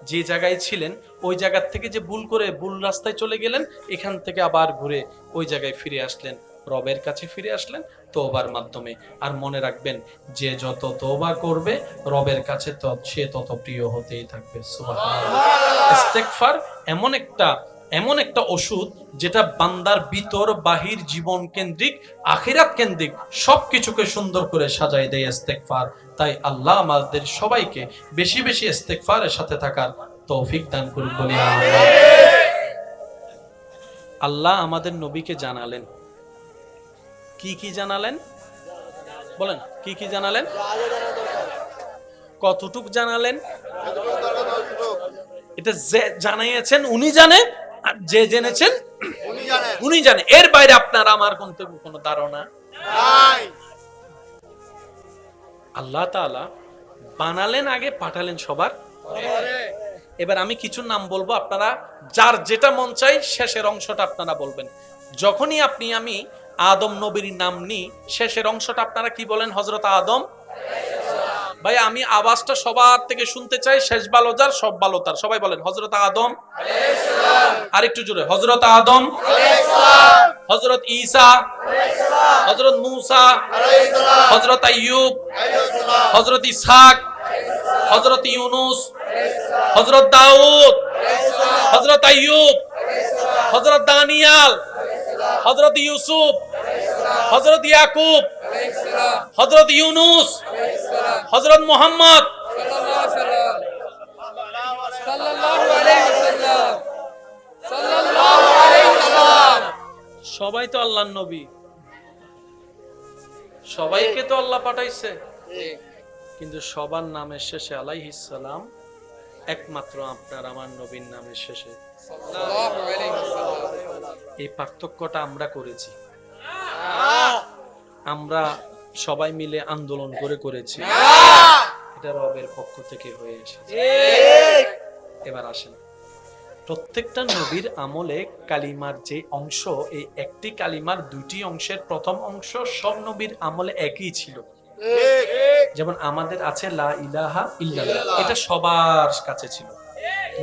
যে জায়গায় ছিলেন, ওই জায়গা থেকে যে ভুল করে ভুল রাস্তায় চলে গেলেন, এখান থেকে আবার ঘুরে ওই জায়গায় ফিরে আসলেন, রবের কাছে ফিরে আসলেন তওবার মাধ্যমে। আর মনে রাখবেন, যে যত তওবা করবে রবের কাছে সে তত প্রিয় হতেই থাকবে। সুবহানাল্লাহ। ইস্তেগফার এমন একটা ওষুধ, যেটা বান্দার ভিতর বাহির জীবন কেন্দ্রিক, আখিরাত কেন্দ্রিক সবকিছুকে সুন্দর করে সাজাই দেয় ইস্তেগফার। তাই আল্লাহ আমাদের সবাইকে বেশি বেশি ইস্তেগফারের সাথে থাকার তৌফিক দান করুন, বলি আমিন। আল্লাহ আমাদের নবীকে জানালেন, কি কি জানালেন? বলেন, কি কি জানালেন? কতটুক জানালেন? এটা যে জানাইয়েছেন উনি জানে, আর যে জেনেছেন উনি জানে। এর বাইরে আপনার আমার কোনো ধারণা নাই। আল্লাহ তাআলা বানালেন আগে, পাঠালেন সবার পরে। এবার আমি কিছু নাম বলবো, আপনারা যার যেটা মন চাই শেষের অংশটা আপনারা বলবেন। যখনই আমি আদম নবীর নাম নিই, শেষের অংশটা আপনারা কি বলেন? হযরত আদম। ভাই আমি আওয়াজটা সবার থেকে শুনতে চাই, শেষ ভালো যার সব ভালো তার। সবাই বলেন হযরত আদম আলাইহিস সালাম। আরেকটু জোরে, হযরত আদম আলাইহিস সালাম, হযরত ঈসা আলাইহিস সালাম, হযরত মূসা আলাইহিস সালাম, হযরত আইয়ুব আলাইহিস সালাম, হযরত ইসহাক আলাইহিস সালাম, হযরত ইউনূস আলাইহিস সালাম, হযরত দাউদ আলাইহিস সালাম, হযরত আইয়ুব আলাইহিস সালাম, হযরত দানিয়াল আলাইহিস সালাম, হযরত ইউসুফ আলাইহিস সালাম, হযরত ইয়াকুব আলাইহিস সালাম, হযরত ইউনূস আলাইহিস সালাম, হযরত মুহাম্মদ সাল্লাল্লাহু আলাইহি ওয়াসাল্লাম, সাল্লাল্লাহু আলাইহি ওয়াসাল্লাম। সবাই তো আল্লাহর নবী, সবাইকে তো আল্লাহ পাঠাইছে, কিন্তু সবার নামের শেষে আলাইহিস সালাম, একমাত্র আপনার আমার নবীর নামের শেষে সাল্লাল্লাহু আলাইহি ওয়াসাল্লাম। এই পার্থক্যটা আমরা করেছি, আমরা সবাই মিলে আন্দোলন করেছি, এটা রবের পক্ষ থেকে হয়ে এসেছে। এবার আসেন, প্রত্যেকটা নবীর আমলে কালিমার যে অংশ, এই একটি কালিমার দুইটি অংশের প্রথম অংশ সব নবীর আমলে একই ছিল। যেমন আমাদের আছে লা ইলাহা ইল্লাল্লাহ, এটা সবার কাছে ছিল।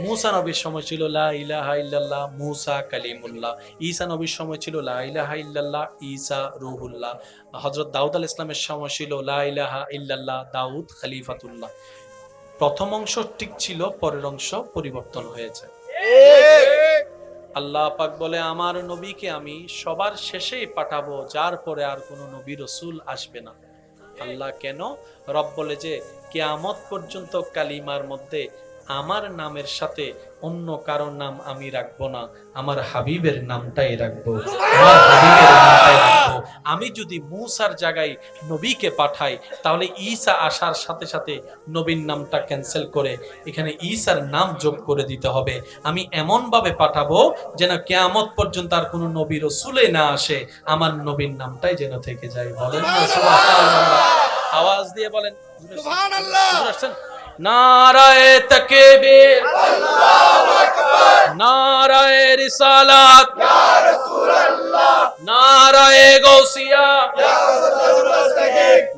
মূসা নবীর সময় ছিল লা ইলাহা ইল্লাল্লাহ, মূসা কালিমুল্লাহ। ঈসা নবীর সময় ছিল লা ইলাহা ইল্লাল্লাহ, ঈসা রূহুল্লাহ। হযরত দাউদ আলাইহিস সালামের সময় ছিল লা ইলাহা ইল্লাল্লাহ, দাউদ খলিফাতুল্লাহ। প্রথম অংশ ঠিক ছিল, পরের অংশ পরিবর্তন হয়েছে। আল্লাহ পাক বলে আমার নবীকে আমি সবার শেষেই পাঠাবো, যার পরে আর কোনো নবী রাসূল আসবে না। আল্লাহ কেন? রব বলে যে কিয়ামত পর্যন্ত কালিমার মধ্যে আমার নামের সাথে অন্য কারোর নাম আমি রাখবো না, আমার হাবিবের নামটাই রাখবো, আমার হাবিবের নামটাই রাখবো। আমি যদি মূসার জায়গায় নবীকে পাঠাই, তাহলে ঈসা আসার সাথে সাথে নবীর নামটা ক্যান্সেল করে এখানে ঈসার নাম যোগ করে দিতে হবে। আমি এমন ভাবে পাঠাবো যেন কিয়ামত পর্যন্ত আর কোনো নবী রাসূলে না আসে, আমার নবীর নামটাই যেন থেকে যায়। বলেন না সুবহানাল্লাহ, আওয়াজ দিয়ে বলেন সুবহানাল্লাহ। নারায়ে তাকবীর, আল্লাহু আকবার, নারায়ে রিসালাত, ইয়া রাসূলুল্লাহ, নারায়ে গাউসিয়া, ইয়া গাউসুল,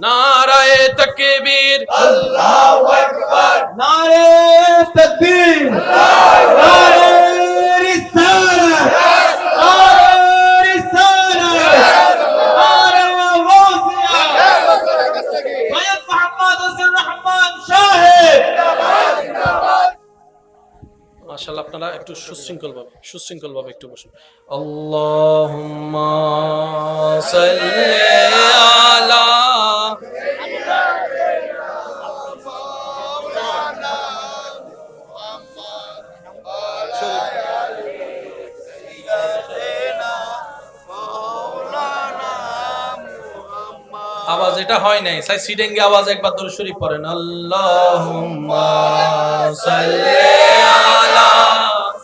নারায়ে তাকবীর, আল্লাহু আকবার, নারায়ে তাকবীর, নারায়ে রিসালাত, নারায়ে রিসালাত, নারায়ে গাউসিয়া, সৈয়দ মুহাম্মদ হোসেন রহমান সাহেব। মাশাআল্লাহ, আপনারা একটু সুশৃঙ্খল ভাবে একটু বসুন। আল্লাহুম্মা সাল্লি আলা আওয়াজ এটা হয় নাই, সাই সিডেঙ্গে আওয়াজ একবার দরুদ শরীফ পড়েন। আল্লাহুম্মা সাল্লি আলা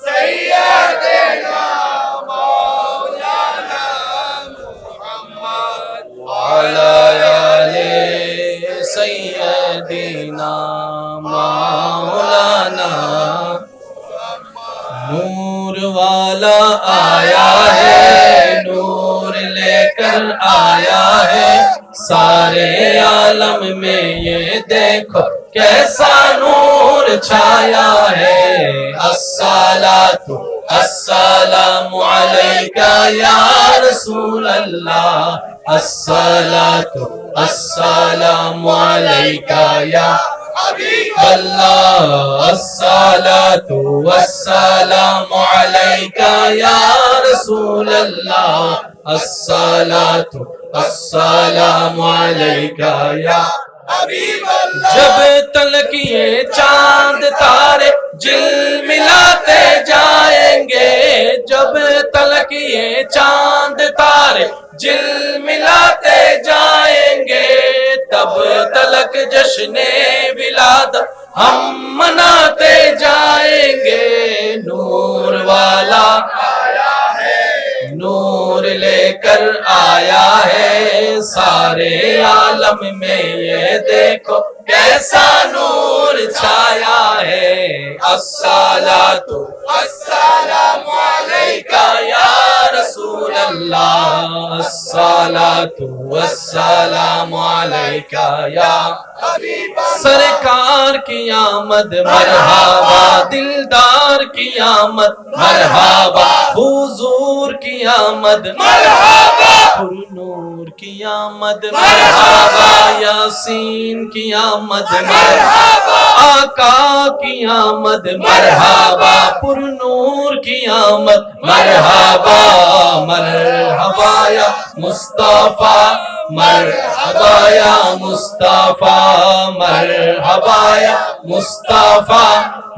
সাইয়্যিদিনা মাওলানা মুহাম্মদ ওয়া আলা আলি সাইয়্যিদিনা মাওলানা। नूर वाला आया है, नूर लेकर आया है, सारे आलम में ये देखो कैसा नूर छाया है। अस्सलातु अस्सलामु अलैका या रसूल अल्लाह, अस्सलातु अस्सलामु अलैका या अल्लाह, अस्सलातु वस्सलामु अलैका या रसूल अल्लाह, अस्सलातु अस्सलामु अलैका या हबीब अल्लाह। जब तलक ये चांद तारे झिलमिलाते जाएंगे, जब तलक ये चांद तारे झिलमिलाते जाएंगे, तब तलक जश्ने विलादत हम मनाते जाएंगे। नूर वाला आया है, नूर लेकर आया है, सारे आलम में ये देखो कैसा नूर छाया है। अस्सलातु अस्सलामु अलैका या रसूल अल्लाह, अस्सलातु वस्सलामु अलैका या हबीब अल्लाह। सरकार की आमद मरहबा, दिलदार की आमद मरहबा, हुजूर की आमद मरहबा, नूर की आमद मरहबा, यासीन की आमद मरहबा, आका की आमद मरहबा, पुरनूर की आमद मरहबा, मरहबा या मुस्तफा, मरहबा या मुस्तफा, मरहबा या मुस्तफा,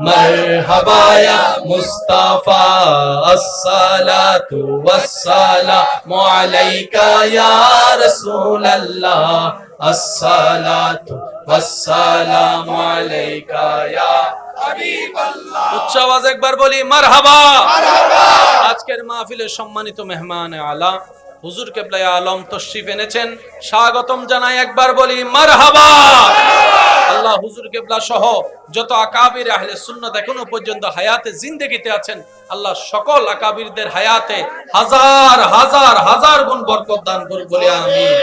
मरहबा या मुस्तफा। अस्सलातु वस्सलामु अलैका या रसूल अल्लाह, अस्सलातु वस्सलामु अलैका या हबीब अल्लाह। उच्च आवाज একবার বলি মারহাবা, মারহাবা। আজকের মাহফিলের সম্মানিত মেহমান আলা হুজুর কিবলায়ে আলম তশরিফ এনেছেন, স্বাগতম জানাই, একবার বলি মারহাবা। আল্লাহ হুজুর কিবলা সহ যত আকাবির আহলে সুন্নাত এখনো পর্যন্ত হায়াতে জিন্দেগিতে আছেন, আল্লাহ সকল আকাবিরদের হায়াতে হাজার হাজার হাজার গুণ বরকত দান করুন, বলি আমিন।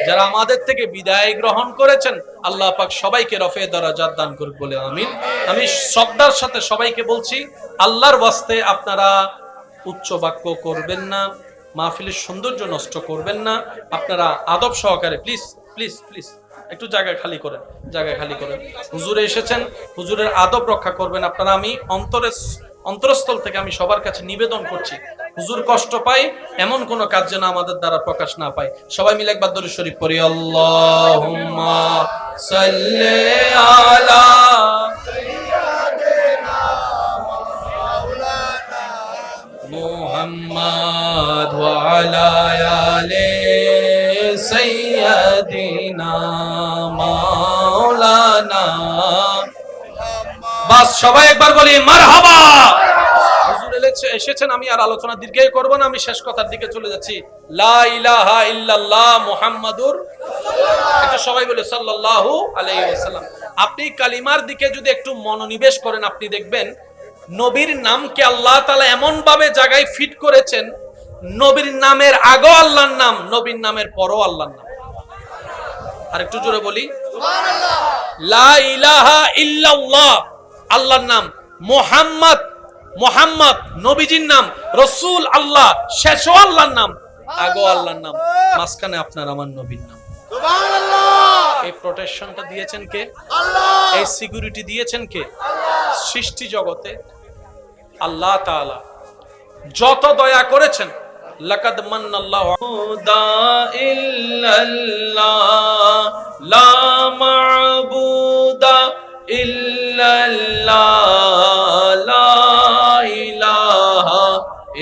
যারা আমাদের থেকে বিদায় গ্রহণ করেছেন, আল্লাহ পাক সবাইকে রফে দরাজাত দান করুন, বলে আমিন। আমি শ্রদ্ধার সাথে সবাইকে বলছি, আল্লাহর ওয়াস্তে আপনারা উচ্চ বাক্য করবেন না, মাহফিলের সৌন্দর্য নষ্ট করবেন না, আপনারা আদব সহকারে প্লিজ প্লিজ প্লিজ একটু জায়গা খালি করেন, জায়গা খালি করেন। হুজুরে এসেছেন, হুজুরের আদব রক্ষা করবেন আপনারা। আমি অন্তরস্থল থেকে আমি সবার কাছে নিবেদন করছি, হুজুর কষ্ট পাই এমন কোন কাজ যেন আমাদের দ্বারা প্রকাশ না পায়। সবাই মিলে একবার দরুদ শরীফ পড়ি। আল্লাহুম্মা সাল্লি আলা মুহাম্মাদ ওয়া আলা আলি সাইয়্যিদিনা মাওলানা। বাস সবাই একবার বলি মারহাবা। হুজুর এসেছেন, আমি আর আলোচনা দীর্ঘায়িত করব না, আমি শেষ কথার দিকে চলে যাচ্ছি। লা ইলাহা ইল্লাল্লাহ মুহাম্মাদুর রাসূলুল্লাহ। এটা সবাই বলে সাল্লাল্লাহু আলাইহি ওয়াসাল্লাম। আপনি কালিমার দিকে যদি একটু মনোনিবেশ করেন, আপনি দেখবেন নবীর নামকে আল্লাহ তাআলা এমন ভাবে জায়গায় ফিট করেছেন, নবীর নামের আগেও আল্লাহর নাম, নবীর নামের পরও আল্লাহর নাম। আর একটু জোরে বলি সুবহানাল্লাহ। লা ইলাহা ইল্লাল্লাহ আল্লাহর নাম, মুহাম্মদ মুহাম্মদ নবীজির নাম, রাসূল আল্লাহ, শেষও আল্লাহর নাম, আগেও আল্লাহর নাম, মাঝখানে আপনার আমার নবীর নাম। সুবহানাল্লাহ। এই প্রোটেকশনটা দিয়েছেন কে? আল্লাহ। এই সিকিউরিটি দিয়েছেন কে? আল্লাহ। সৃষ্টি জগতে আল্লাহ তাআলা যত দয়া করেছেন, লাকাদ মান্নাল্লাহু ইল্লাল্লাহ লা মা'বুদা ইল্লাল্লাহ লা ইলাহা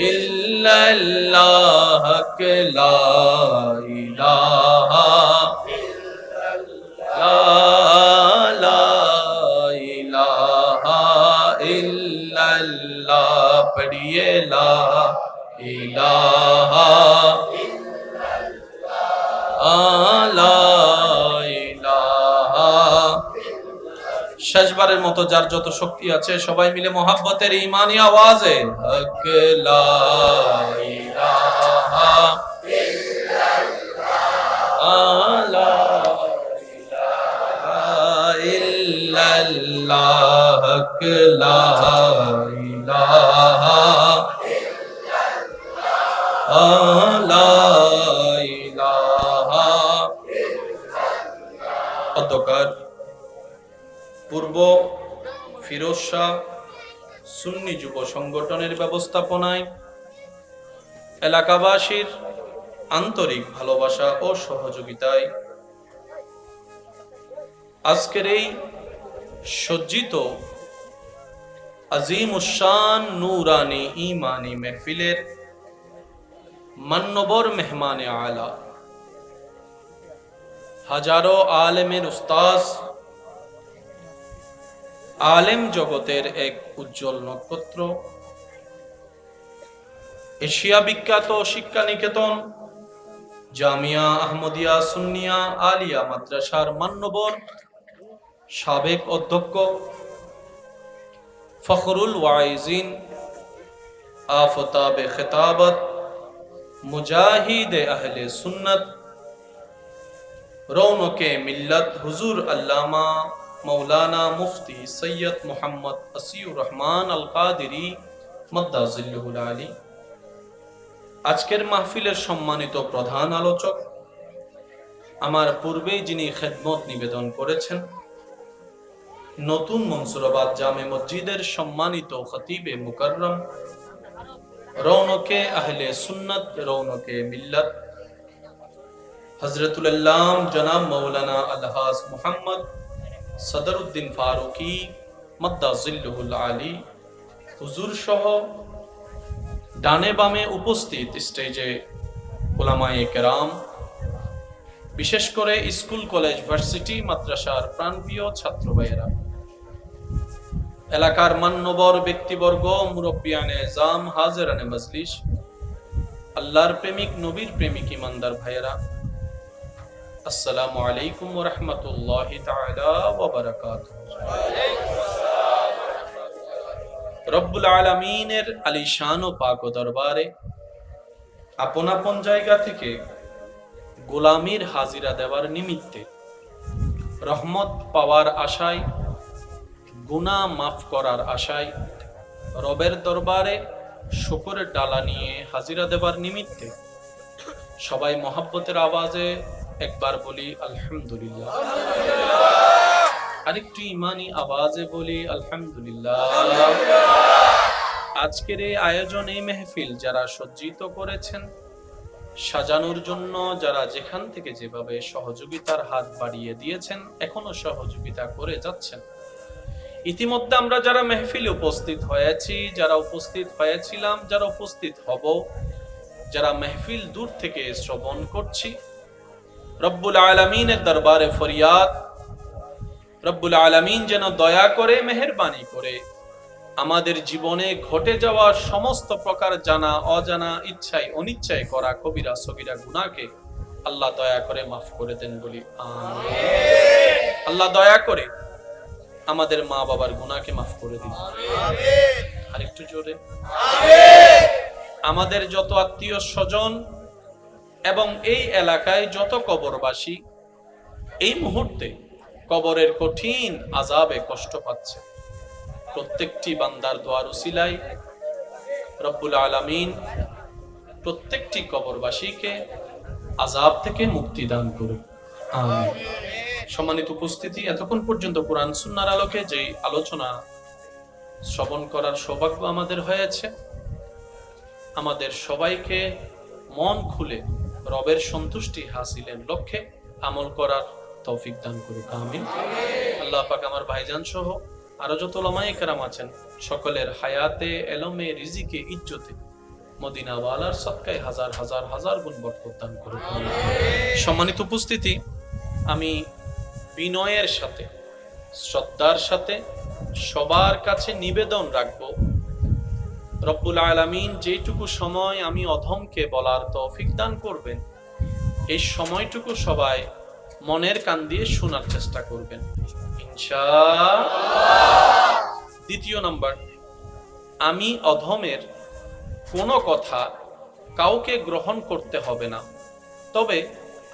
ইল্লাল্লাহ লা ইলাহা লা ইলাহা ইল্লাল্লাহ। পড়িয়ে লা ইলাহা লা ইলাহা। শেষবারের মতো যার যত শক্তি আছে সবাই মিলে মোহাব্বতের ঈমানি আওয়াজে হক লা ইলাহা ইল্লাল্লাহ হক লা ইলাহা লা ইলাহা। অতঃপর পূর্ব ফিরোজ শাহ সুন্নি যুব সংগঠনের ব্যবস্থাপনায় এলাকাবাসীর আন্তরিক ভালোবাসা ও সহযোগিতায় আজকের এই সজ্জিত আজিমুশ-শান নূরানি ঈমানি মাহফিলের মান্যবর মেহমানে আলা, হাজারো আলেমের উস্তাদ, আলেম জগতের এক উজ্জ্বল নক্ষত্র, এশিয়া বিখ্যাত শিক্ষা নিকেতন জামিয়া আহমদিয়া সুন্নিয়া আলিয়া মাদ্রাসার মান্যবর সাবেক অধ্যক্ষ ফখরুল ওয়াইজিন আফতাবে খিতাবত মুজাহিদে আহলে সুন্নত রৌনকে মিল্লত হুজুর আল্লামা মৌলানা মুফতি সৈয়দ মোহাম্মদ আসিউর রহমান আল কাদেরী মদ্দাজিল্লুহুল আলী, আজকের মাহফিলের সম্মানিত প্রধান আলোচক, আমার পূর্বেই যিনি খেদমত নিবেদন করেছেন, নতুন মনসুরাবাদ জামে মসজিদের সম্মানিত খতিবে মুকাররম, রৌনকে আহলে সুন্নত, রৌনকে মিল্লত, হযরতুল আল্লাম জনাব মৌলানা আলহাজ মুহাম্মদ সদরউদ্দিন ফারুকি মদ্দাজিল্লুহুল আলী হুজুর সহ ডানে বামে উপস্থিত স্টেজে উলামায়ে কেরাম, বিশেষ করে স্কুল কলেজ ভার্সিটি মাদ্রাসার প্রাণপ্রিয় ছাত্র ভাইয়েরা, এলাকার মান্যবর ব্যক্তিবর্গ, মুরব্বিয়ানে জাম, হাজিরানে মজলিস, আল্লাহর প্রেমিক নবীর প্রেমিক ইমানদার ভাইয়েরা, আসসালামু আলাইকুম ওয়া রাহমাতুল্লাহি তাআলা ওয়া বারাকাতুহু। রব্বুল আলামিনের আলিশান ও পাক ও দরবারে আপন আপন জায়গা থেকে গোলামির হাজিরা দেওয়ার নিমিত্তে, রহমত পাওয়ার আশায়, গুনাহ মাফ করার আশায়, রবের দরবারে শুকরের ডালা নিয়ে হাজিরা দেবার নিমিত্তে সবাই মহব্বতের আওয়াজে একবার বলি আলহামদুলিল্লাহ, আরেকটু ইমানি আওয়াজে বলি আলহামদুলিল্লাহ। আজকের এই আয়োজন, এই মেহফিল যারা সজ্জিত করেছেন, সাজানোর জন্য যারা যেখান থেকে যেভাবে সহযোগিতার হাত বাড়িয়ে দিয়েছেন, এখনো সহযোগিতা করে যাচ্ছেন, ইতিমধ্যে আমরা যারা মেহফিলে উপস্থিত হয়েছি, যারা উপস্থিত হয়েছিলাম, যারা উপস্থিত হব, যারা মেহফিল দূর থেকে শ্রবণ করছি, রব্বুল আলামিনের দরবারে ফরিয়াদ, রব্বুল আলামিন যেন দয়া করে, মেহেরবানি করে আমাদের জীবনে ঘটে যাওয়া সমস্ত প্রকার জানা অজানা, ইচ্ছায় অনিচ্ছায় করা কবিরা সগীরা গুনাহকে আল্লাহ দয়া করে মাফ করে দেন বলি আমিন। আল্লাহ দয়া করে আমাদের মা বাবার গুনাহকে মাফ করে দিন আমিন। আরেকটু জোরে আমিন। আমাদের যত আত্মীয় স্বজন এবং এই এলাকায় যত কবরবাসী এই মুহূর্তে কবরের কঠিন আযাবে কষ্ট পাচ্ছে, প্রত্যেকটি বান্দার দোয়ার উসিলায় রব্বুল আলামিন প্রত্যেকটি কবরবাসীকে আযাব থেকে মুক্তি দান করুন আমিন। সম্মানিত উপস্থিতি, এতক্ষণ পর্যন্ত কোরআন সুন্নাহর আলোকে যে আলোচনা শ্রবণ করার সৌভাগ্য আমাদের হয়েছে, আমাদের সবাইকে মন খুলে রবের সন্তুষ্টি হাসিলের লক্ষ্যে আমল করার তৌফিক দান করুন আমিন। আল্লাহ পাক আমার ভাইজান সহ আরো যত উলামায়ে কেরাম আছেন সকলের হায়াতে, এলমে, রিজিকে, ইজ্জতে মদিনা ওয়ালার সদকায় হাজার হাজার হাজার গুণ বরকত দান করুন আমিন। সম্মানিত উপস্থিতি, আমি বিনয়ের সাথে, শ্রদ্ধার সাথে সবার কাছে নিবেদন রাখবো, রব্বুল আলামিন যেটুকু সময় আমি অধমকে বলার তৌফিক দান করবেন, এই সময়টুকু সবাই মনের কান দিয়ে শোনার চেষ্টা করবেন ইনশাআল্লাহ। দ্বিতীয় নাম্বার, আমি অধমের কোনো কথা কাউকে গ্রহণ করতে হবে না, তবে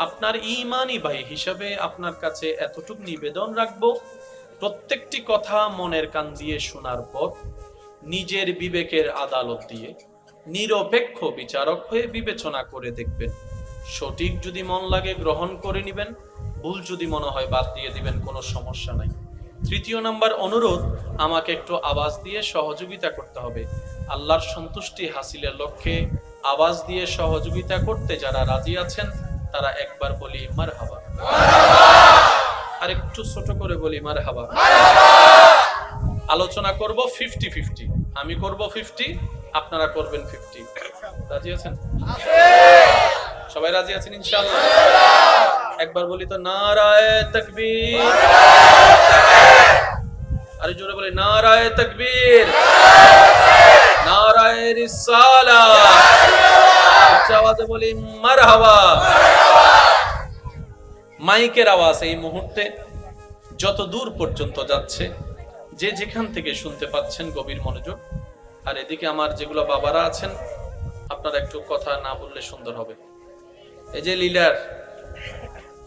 আপনার ঈমানি ভাই হিসাবে আপনার কাছে এতটুকু নিবেদন রাখবো, প্রত্যেকটি কথা মনের কান দিয়ে শোনার পর নিজের বিবেকের আদালত দিয়ে নিরপেক্ষ বিচারক হয়ে বিবেচনা করে দেখবেন। সঠিক যদি মন লাগে গ্রহণ করে নেবেন, ভুল যদি মনে হয় বাদ দিয়ে দিবেন, কোনো সমস্যা নাই। তৃতীয় নাম্বার অনুরোধ, আমাকে একটু আওয়াজ দিয়ে সহযোগিতা করতে হবে। আল্লাহর সন্তুষ্টি হাসিলের লক্ষ্যে আওয়াজ দিয়ে সহযোগিতা করতে যারা রাজি আছেন তারা একবার বলি মারহাবা, আর একটু ছোট করে বলি মারহাবা। আলোচনা করব 50-50, আমি করব 50, আপনারা করবেন 50। রাজি আছেন? সবাই রাজি আছেন ইনশাআল্লাহ? একবার বলি তো নারায়ে তাকবীর, আরে জোরে বলি নারায়ে তাকবীর, নারায়ে রিসালাত, উচ্চ আওয়াজে বলি মারহাবা। মাইকের আওয়াজ এই মুহূর্তে যত দূর পর্যন্ত যাচ্ছে, যে যেখান থেকে শুনতে পাচ্ছেন গভীর মনোযোগ। আর এদিকে আমার যেগুলো বাবারা আছেন, আপনারা একটু কথা না বললে সুন্দর হবে। এই যে লিডার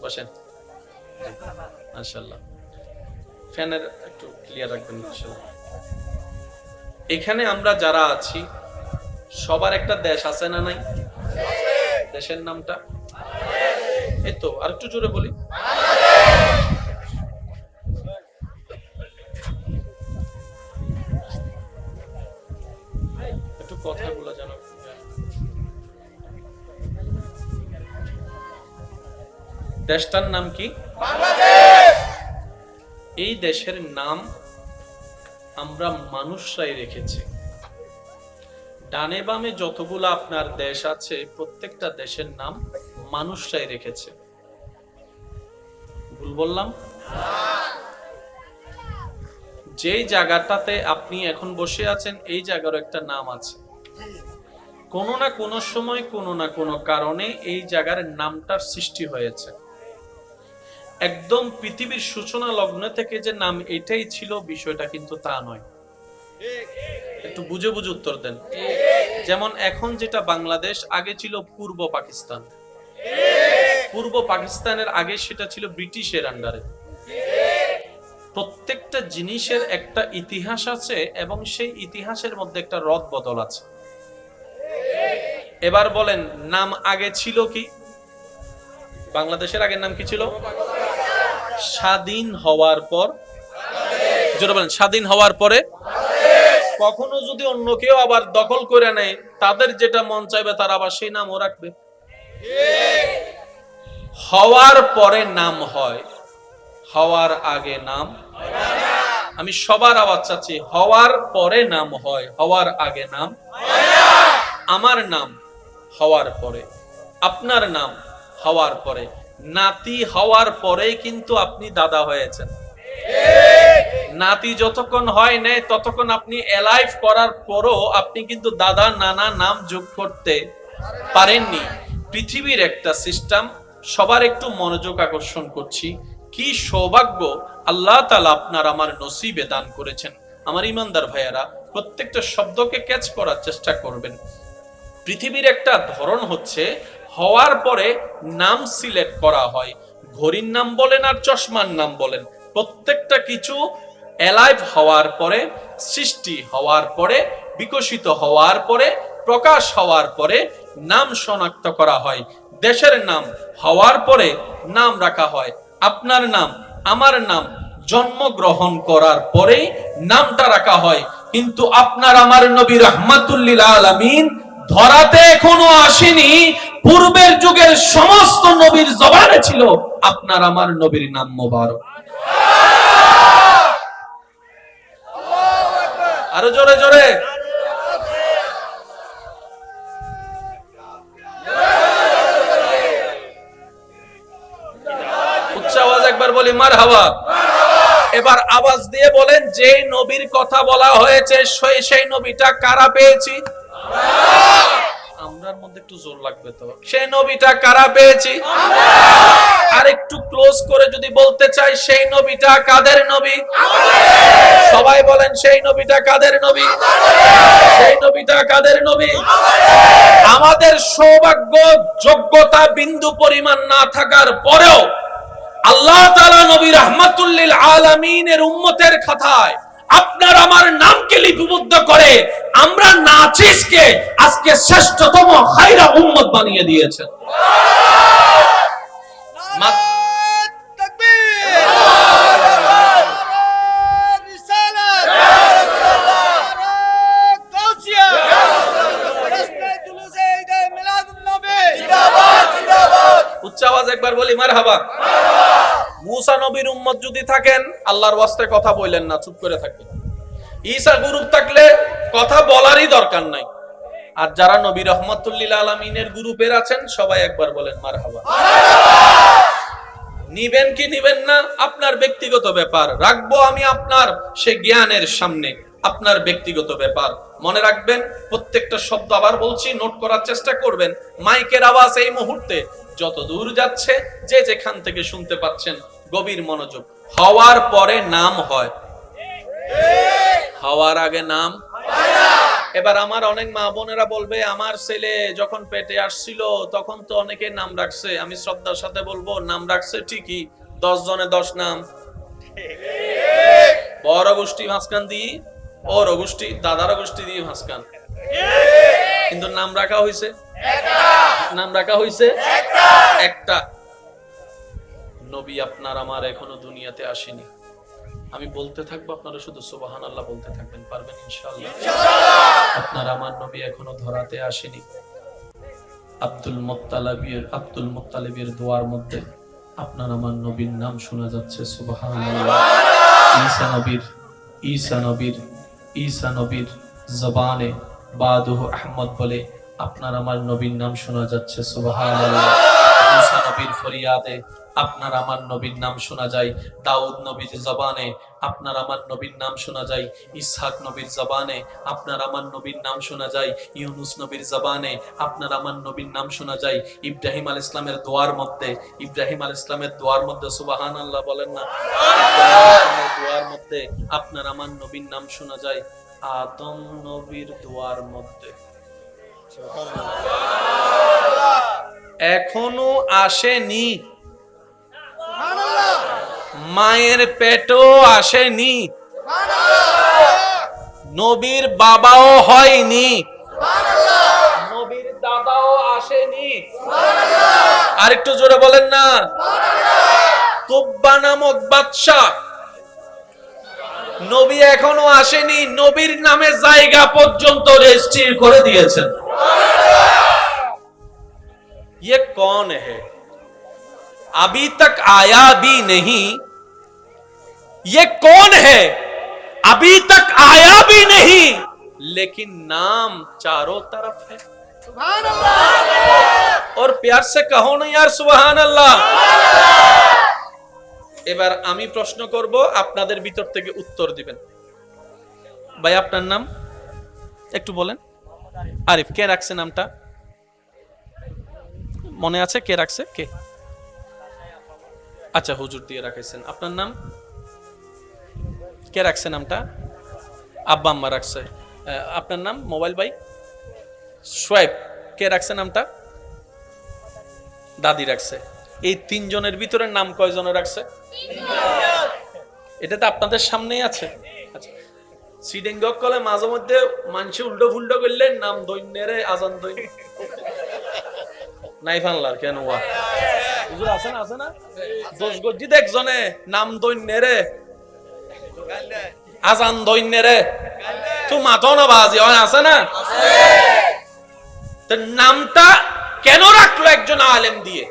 বসেন, মাশাআল্লাহ, ফ্যানের একটু ক্লিয়ার রাখবেন ইনশাআল্লাহ। এখানে আমরা যারা আছি সবার একটা দেশ আছে না নাই? দেশের নামটা এই তো, আর একটু জোরে বলি একটু কথাগুলো জানো। দেশটার নাম কি? বাংলাদেশ। এই দেশের নাম আমরা মানুষরাই রেখেছি। ডানে বামে যতগুলো আপনার দেশ আছে প্রত্যেকটা দেশের নাম মানুষরাই রেখেছে। ভুল বললাম? যেই জায়গাটাতে আপনি এখন বসে আছেন এই জায়গার একটা নাম আছে। কোনো না কোনো সময় কোনো না কোনো কারণে এই জায়গার নামটার সৃষ্টি হয়েছে। একদম পৃথিবীর সূচনা লগ্ন থেকে যে নাম এটাই ছিল বিষয়টা কিন্তু তা নয়। একটু বুঝে বুঝে উত্তর দেন। যেমন এখন যেটা বাংলাদেশ, আগে ছিল পূর্ব পাকিস্তান। পূর্ব পাকিস্তানের আগে সেটা ছিল ব্রিটিশের আন্ডারে। প্রত্যেকটা জিনিসের একটা ইতিহাস আছে এবং সেই ইতিহাসের মধ্যে একটা রদ বদল আছে। এবার বলেন, নাম আগে ছিল কি? বাংলাদেশের আগের নাম কি ছিল? স্বাধীন হওয়ার পর, জোরে বলেন, স্বাধীন হওয়ার পরে কখনো যদি অন্য কেউ আবার দখল করে নেয়, তাদের যেটা মন চাইবে তারা আবার সেই নামও রাখবে। হওয়ার পরে নাম হয়, হওয়ার আগে নাম। আমি সবার আওয়াজ চাচ্ছি, হওয়ার পরে নাম হয়, হওয়ার আগে নাম। আমার নাম হওয়ার পরে, আপনার নাম হওয়ার পরে। নাতি হওয়ার পরেই কিন্তু আপনি দাদা হয়েছেন। নাতি যতক্ষণ হয় নাই ততক্ষণ আপনি এলাইভ করার পরও আপনি কিন্তু দাদা নানা নাম যোগ করতে পারেননি। পৃথিবীর একটা সিস্টেম, সবার একটু মনোযোগ আকর্ষণ করছি। কি সৌভাগ্য আল্লাহ তাআলা আপনার আমার নসিবে দান করেছেন। আমার ইমানদার ভাইয়ারা, প্রত্যেকটা শব্দকে ক্যাচ করার চেষ্টা করবেন। পৃথিবীর একটা ধরন হচ্ছে হওয়ার পরে নাম সিলেক্ট করা হয়। ঘড়ির নাম বলেন আর চশমার নাম বলেন, প্রত্যেকটা কিছু এলাইভ হওয়ার পরে, সৃষ্টি হওয়ার পরে, বিকশিত হওয়ার পরে, প্রকাশ হওয়ার পরে নাম শনাক্ত করা হয়। দেশের নাম হওয়ার পরে নাম রাখা হয়। আপনার নাম, আমার নাম জন্মগ্রহণ করার পরেই নামটা রাখা হয়। কিন্তু আপনার আমার নবী রাহমাতুল লিল আলামিন ধরাতে এখনো আসেনি, পূর্বের যুগের সমস্ত নবীর জবানে ছিল আপনার আমার নবীর নাম মোবারক। আরো জোরে জোরে। উচ্চ আওয়াজ একবার বলি মারহাবা। এবার আওয়াজ দিয়ে বলেন, যে নবীর কথা বলা হয়েছে সেই নবীটা কারা পেয়েছি? আমরার মধ্যে একটু জোর লাগবে তো। সেই নবীটা কারা পেয়েছি? আর একটু ক্লোজ করে যদি বলতে চাই, সেই নবীটা কাদের নবী? সবাই বলেন, সেই নবীটা কাদের নবী? সেই নবীটা কাদের নবী? আমাদের সৌভাগ্য যোগ্যতা বিন্দু পরিমাণ না থাকার পরেও আল্লাহ তাআলা নবী রাহমাতুল লিল আলামিনের উম্মতের খাতায় আপনার আমার নামকে লিপিবদ্ধ করে আমরা নাচিসকে আজকে শ্রেষ্ঠতম খায়রা উম্মত বানিয়ে দিয়েছেন। উচ্চ আওয়াজ একবার বলি মারহাবা। মুসা নবীর উম্মত যদি থাকেন, আল্লাহর ওয়াস্তে কথা বললেন না, চুপ করে থাকবেন। ঈসা গ্রুপ থাকলে কথা বলারই দরকার নাই। আর যারা নবী রাহমাতুল লিল আলামিনের গ্রুপের আছেন, সবাই একবার বলেন মারহাবা। নিবেন কি নিবেন না আপনার ব্যক্তিগত ব্যাপার, রাখবো আমি আপনার সে জ্ঞানের সামনে, আপনার ব্যক্তিগত ব্যাপার। মনে রাখবেন, প্রত্যেকটা শব্দ আবার বলছি, নোট করার চেষ্টা করবেন। মাইকের আওয়াজ এই মুহূর্তে যত দূর যাচ্ছে, যে যেখান থেকে শুনতে পাচ্ছেন, গভীর মনোযোগ। হওয়ার পরে নাম হয়, হওয়ার আগে নাম। এবার আমার অনেক মা বোনেরা বলবে, আমার ছেলে যখন পেটে আসছিল তখন তো অনেকে নাম রাখছে। আমি শ্রদ্ধার সাথে বলবো, নাম রাখছে ঠিকই, 10 জনে 10 নাম। বড় গোষ্ঠী মাঝখান দিয়ে, ওর গোষ্ঠী, দাদার গোষ্ঠী দিয়ে মাঝখান, কিন্তু নাম রাখা হয়েছে নাম রাখা হয়েছে একটা। নবী আপনার আমার এখনো দুনিয়াতে আসেনি। আমি বলতে থাকবো, আপনারা শুধু সুবহানাল্লাহ বলতে থাকবেন, পারবেন ইনশাআল্লাহ? আপনার আমার নবী এখনো ধরাতে আসেনি। আব্দুল মুত্তালিবের দোয়ার মধ্যে আপনার আমার নবীর নাম শোনা যাচ্ছে, সুবহানাল্লাহ। ঈসা নবীর জবানে বাদুহু আহমদ বলে আপনার আমার নবীর নাম শোনা যাচ্ছে, সুবহানাল্লাহ। মুসা নবীর ফরিয়াদে আপনার আমার নবীর নাম শোনা যায়। দাউদ নবীর জবানে আপনার আমার নবীর নাম শোনা যায়। ইসহাক নবীর জবানে আপনার আমার নবীর নাম শোনা যায়। ইউনুস নবীর জবানে আপনার আমার নবীর নাম শোনা যায়। ইব্রাহিম আলাইহিস সালামের দোয়ার মধ্যে সুবহানাল্লাহ বলেন না, দোয়ার মধ্যে আপনার আমার নবীর নাম শোনা যায়। আদম নবীর দোয়ার মধ্যে এখনো আসেনি, মায়ের পেটও আসেনি, নবীর বাবাও হয়নি, নবীর দাদাও আসেনি। আর একটু জোরে বলেন না। তুব্বা নামক বাদশা, নবী এখনো আসেনি, নবীর নামে জায়গা পর্যন্ত রেজিস্ট্রি করে দিয়েছেন। ये कौन है? अभी तक आया भी नहीं। ये कौन है अभी तक आया भी नहीं लेकिन नाम चारों तरफ है। सुभान अल्लाह। और प्यार से कहो ना यार सुभान अल्लाह। এবার আমি প্রশ্ন করব, আপনাদের ভিতর থেকে উত্তর দিবেন। ভাই আপনার নাম একটু বলেন। আরিফ। কে রাখছে নামটা? মনে আছে কে রাখছে? কে? আচ্ছা, হুজুর দিয়ে রাখাইছেন। আপনার নাম কে রাখছে? নামটা আব্বা আম্মা রাখছে। আপনার নাম? মোবাইল ভাই সোয়েব। কে রাখছে নামটা? দাদি রাখছে। এই তিনজনের ভিতরে নাম কয়জনের রাখছে? এটা তো আপনাদের সামনেই আছে। আচ্ছা, সিডেঙ্গক কলে মাঝে মধ্যে মানুষ উল্টো ফুল্টো করলে নাম দৈন্যেরে আজান দৈন নাই ফানলার কেন ওয়া হুজুর আছে না? আছে না? দোষ গজ্জি দেখজনে নাম দৈন্যেরে আজান দৈন্যেরে তো মাথো না বাজি হয়, আছে না? তো নামটা কেন রাখলো একজন আলেম দিয়ে?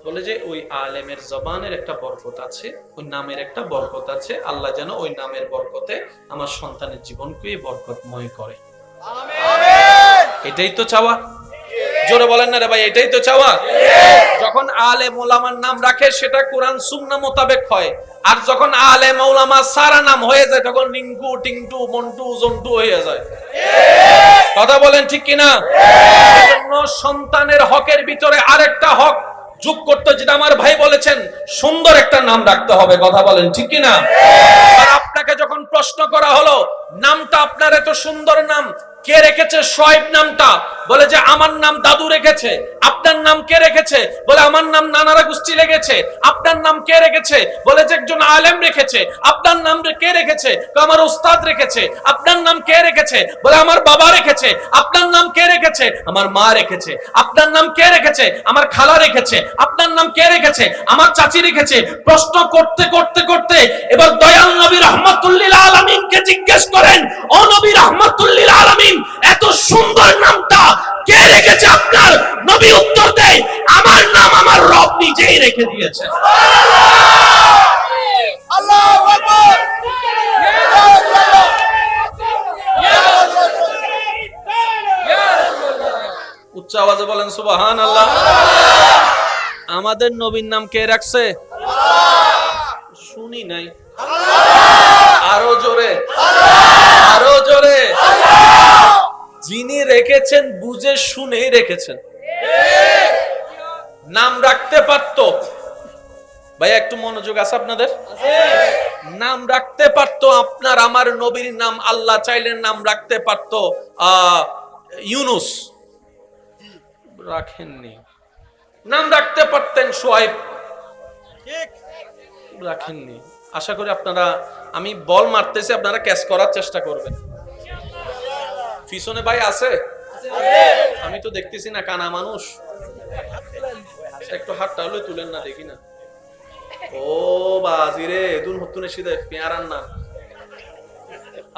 বলে যে ওই আলেমের জবানের একটা বরকত আছে, ওই নামের একটা বরকত আছে। আল্লাহ যেন ওই নামের বরকতে আমার সন্তানের জীবনকে বরকতময় করে। আমিন। এটাই তো চাওয়া। জোরে বলেন না রে ভাই, এটাই তো চাওয়া। যখন আলেম ওলামার নাম রাখে সেটা কোরআন সুন্নাহ মোতাবেক হয়, আর যখন আলেম ওলামা সারা নাম হয়ে যায় তখন রিঙ্কু টিঙ্কু মন্টু জন্টু হয়ে যায়। কথা বলেন ঠিক কিনা? এজন্য সন্তানের হকের ভিতরে আরেকটা হক যোগ করতে, যেটা আমার ভাই বলেছেন, সুন্দর একটা নাম রাখতে হবে। কথা বলেন ঠিক কিনা? আর আপনাকে যখন প্রশ্ন করা হলো নামটা আপনার এত সুন্দর নাম কে রেখেছে? সোয়েব নামটা। বলে যে আমার নাম দাদু রেখেছে। আপনার নাম কে রেখেছে? বলে আমার নাম নানারা গোষ্ঠী রেখেছে। আপনার নাম কে রেখেছে? বলে যে একজন আলেম রেখেছে। আপনার নাম কে রেখেছে? আমার উস্তাদ রেখেছে। আপনার নাম কে রেখেছে? বলে আমার বাবা রেখেছে। আপনার নাম কে রেখেছে? আমার মা রেখেছে। আপনার নাম কে রেখেছে? আমার খালা রেখেছে। আপনার নাম কে রেখেছে? আমার চাচি রেখেছে। প্রশ্ন করতে করতে করতে এবার দয়াল নবী রাহমাতুল্লিল আলামিনকে জিজ্ঞেস করেন, ও নবী রাহমাতুল্লিল আলামিন, এত সুন্দর নামটা কে রেখেছে আপনার? নবী উত্তর দেয়, আমার নাম আমার রব নিজেই রেখে দিয়েছে। আল্লাহু আকবার। উচ্চ আওয়াজে বলেন সুবহানাল্লাহ। আমাদের নবীর নাম কে রাখছে? শুনি নাই। আরো জোরে, আরো জোরে। যিনি রেখেছেন বুঝে শুনেই রেখেছেন। নাম রাখতে পারতো, ভাই একটু মনোযোগ আছে আপনাদের? নাম রাখতে পারতো আপনার আমার নবীর নাম। আল্লাহ চাইলে নাম রাখতে পারতো ইউনুস, রাখেননি। নাম রাখতে পারতেন সোয়েব, রাখেননি। আশা করি আপনারা, আমি বল মারতেছি, আপনারা ক্যাচ করার চেষ্টা করবেন। পিছনে ভাই আছে? আমি তো দেখতেছি না, কানা মানুষ। একটু হাতটা হলে তুলেন না, দেখি না। ও বাজিরে দুন হতুনে সিধে পেয়ারান না।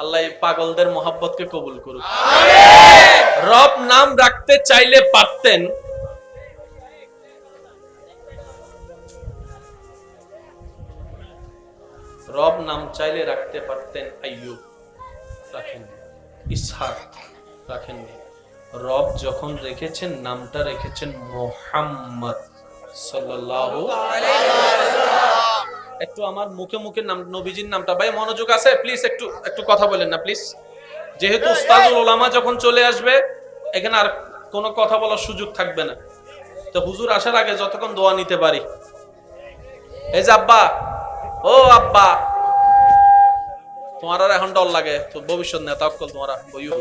আল্লাহ এই পাগলদের মোহাব্বতকে কবুল করুক। রব নাম রাখতে চাইলে পারতেন, রব নাম চাইলে রাখতে পারতেন আইয়ুব, রাখেননি। ইসহাক, রাখেননি। রব যখন রেখেছেন নামটা রেখেছেন মুহাম্মদ সাল্লাল্লাহু আলাইহি ওয়াসাল্লাম। একটু আমার মুখে মুখে নাম নবীজির নামটা, ভাই মনোযোগ আছে প্লিজ, একটু একটু কথা বলেন না প্লিজ। যেহেতু উস্তাদুল উলামা যখন চলে আসবে এখানে আর কোনো কথা বলার সুযোগ থাকবে না। তো হুজুর আসার আগে যতক্ষণ দোয়া নিতে পারি। এই যে আব্বা, ও আব্বা, তোমার আর এখন ডর লাগে তো ভবিষ্যৎ নেতা অকল তোমার বইও।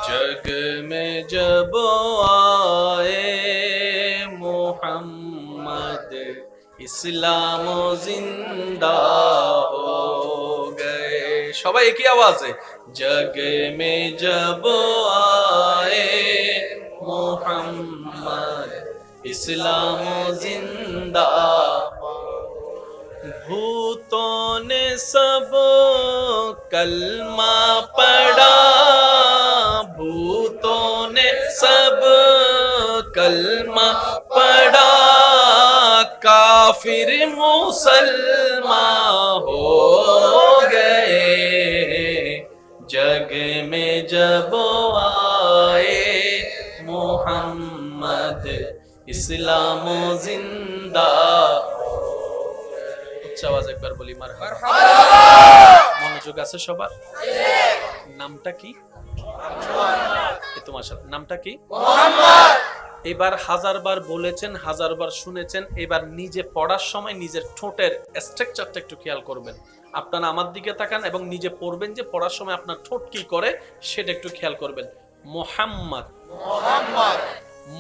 जग में जब आए मोहम्मद इस्लाम जिंदा हो गए। সবাই একই আওয়াজে जग में जब आए मोहम्मद इस्लाम जिंदा। भूतों ने सब कलमा पढ़ा, भूतों ने सब कलमा पढ़ा, काफिर मुँह मुसलमान हो गए, जग में जब आए मोहम्मद इस्लाम जिंदा। উচ্চ আওয়াজ একবার বলি মারহাবা। মনোযোগ আছে সবার? নামটা কি? তোমার সাথে নামটা কি? মুহাম্মদ। এবার হাজারবার বলেছেন, হাজারবার শুনেছেন, এবার নিজে পড়ার সময় নিজের ঠোঁটের স্ট্রাকচারটা একটু খেয়াল করবেন। আপনারা আমার দিকে তাকান এবং নিজে পড়বেন যে পড়ার সময় আপনার ঠোঁট কি করে সেটা একটু খেয়াল করবেন। মুহাম্মদ, মুহাম্মদ,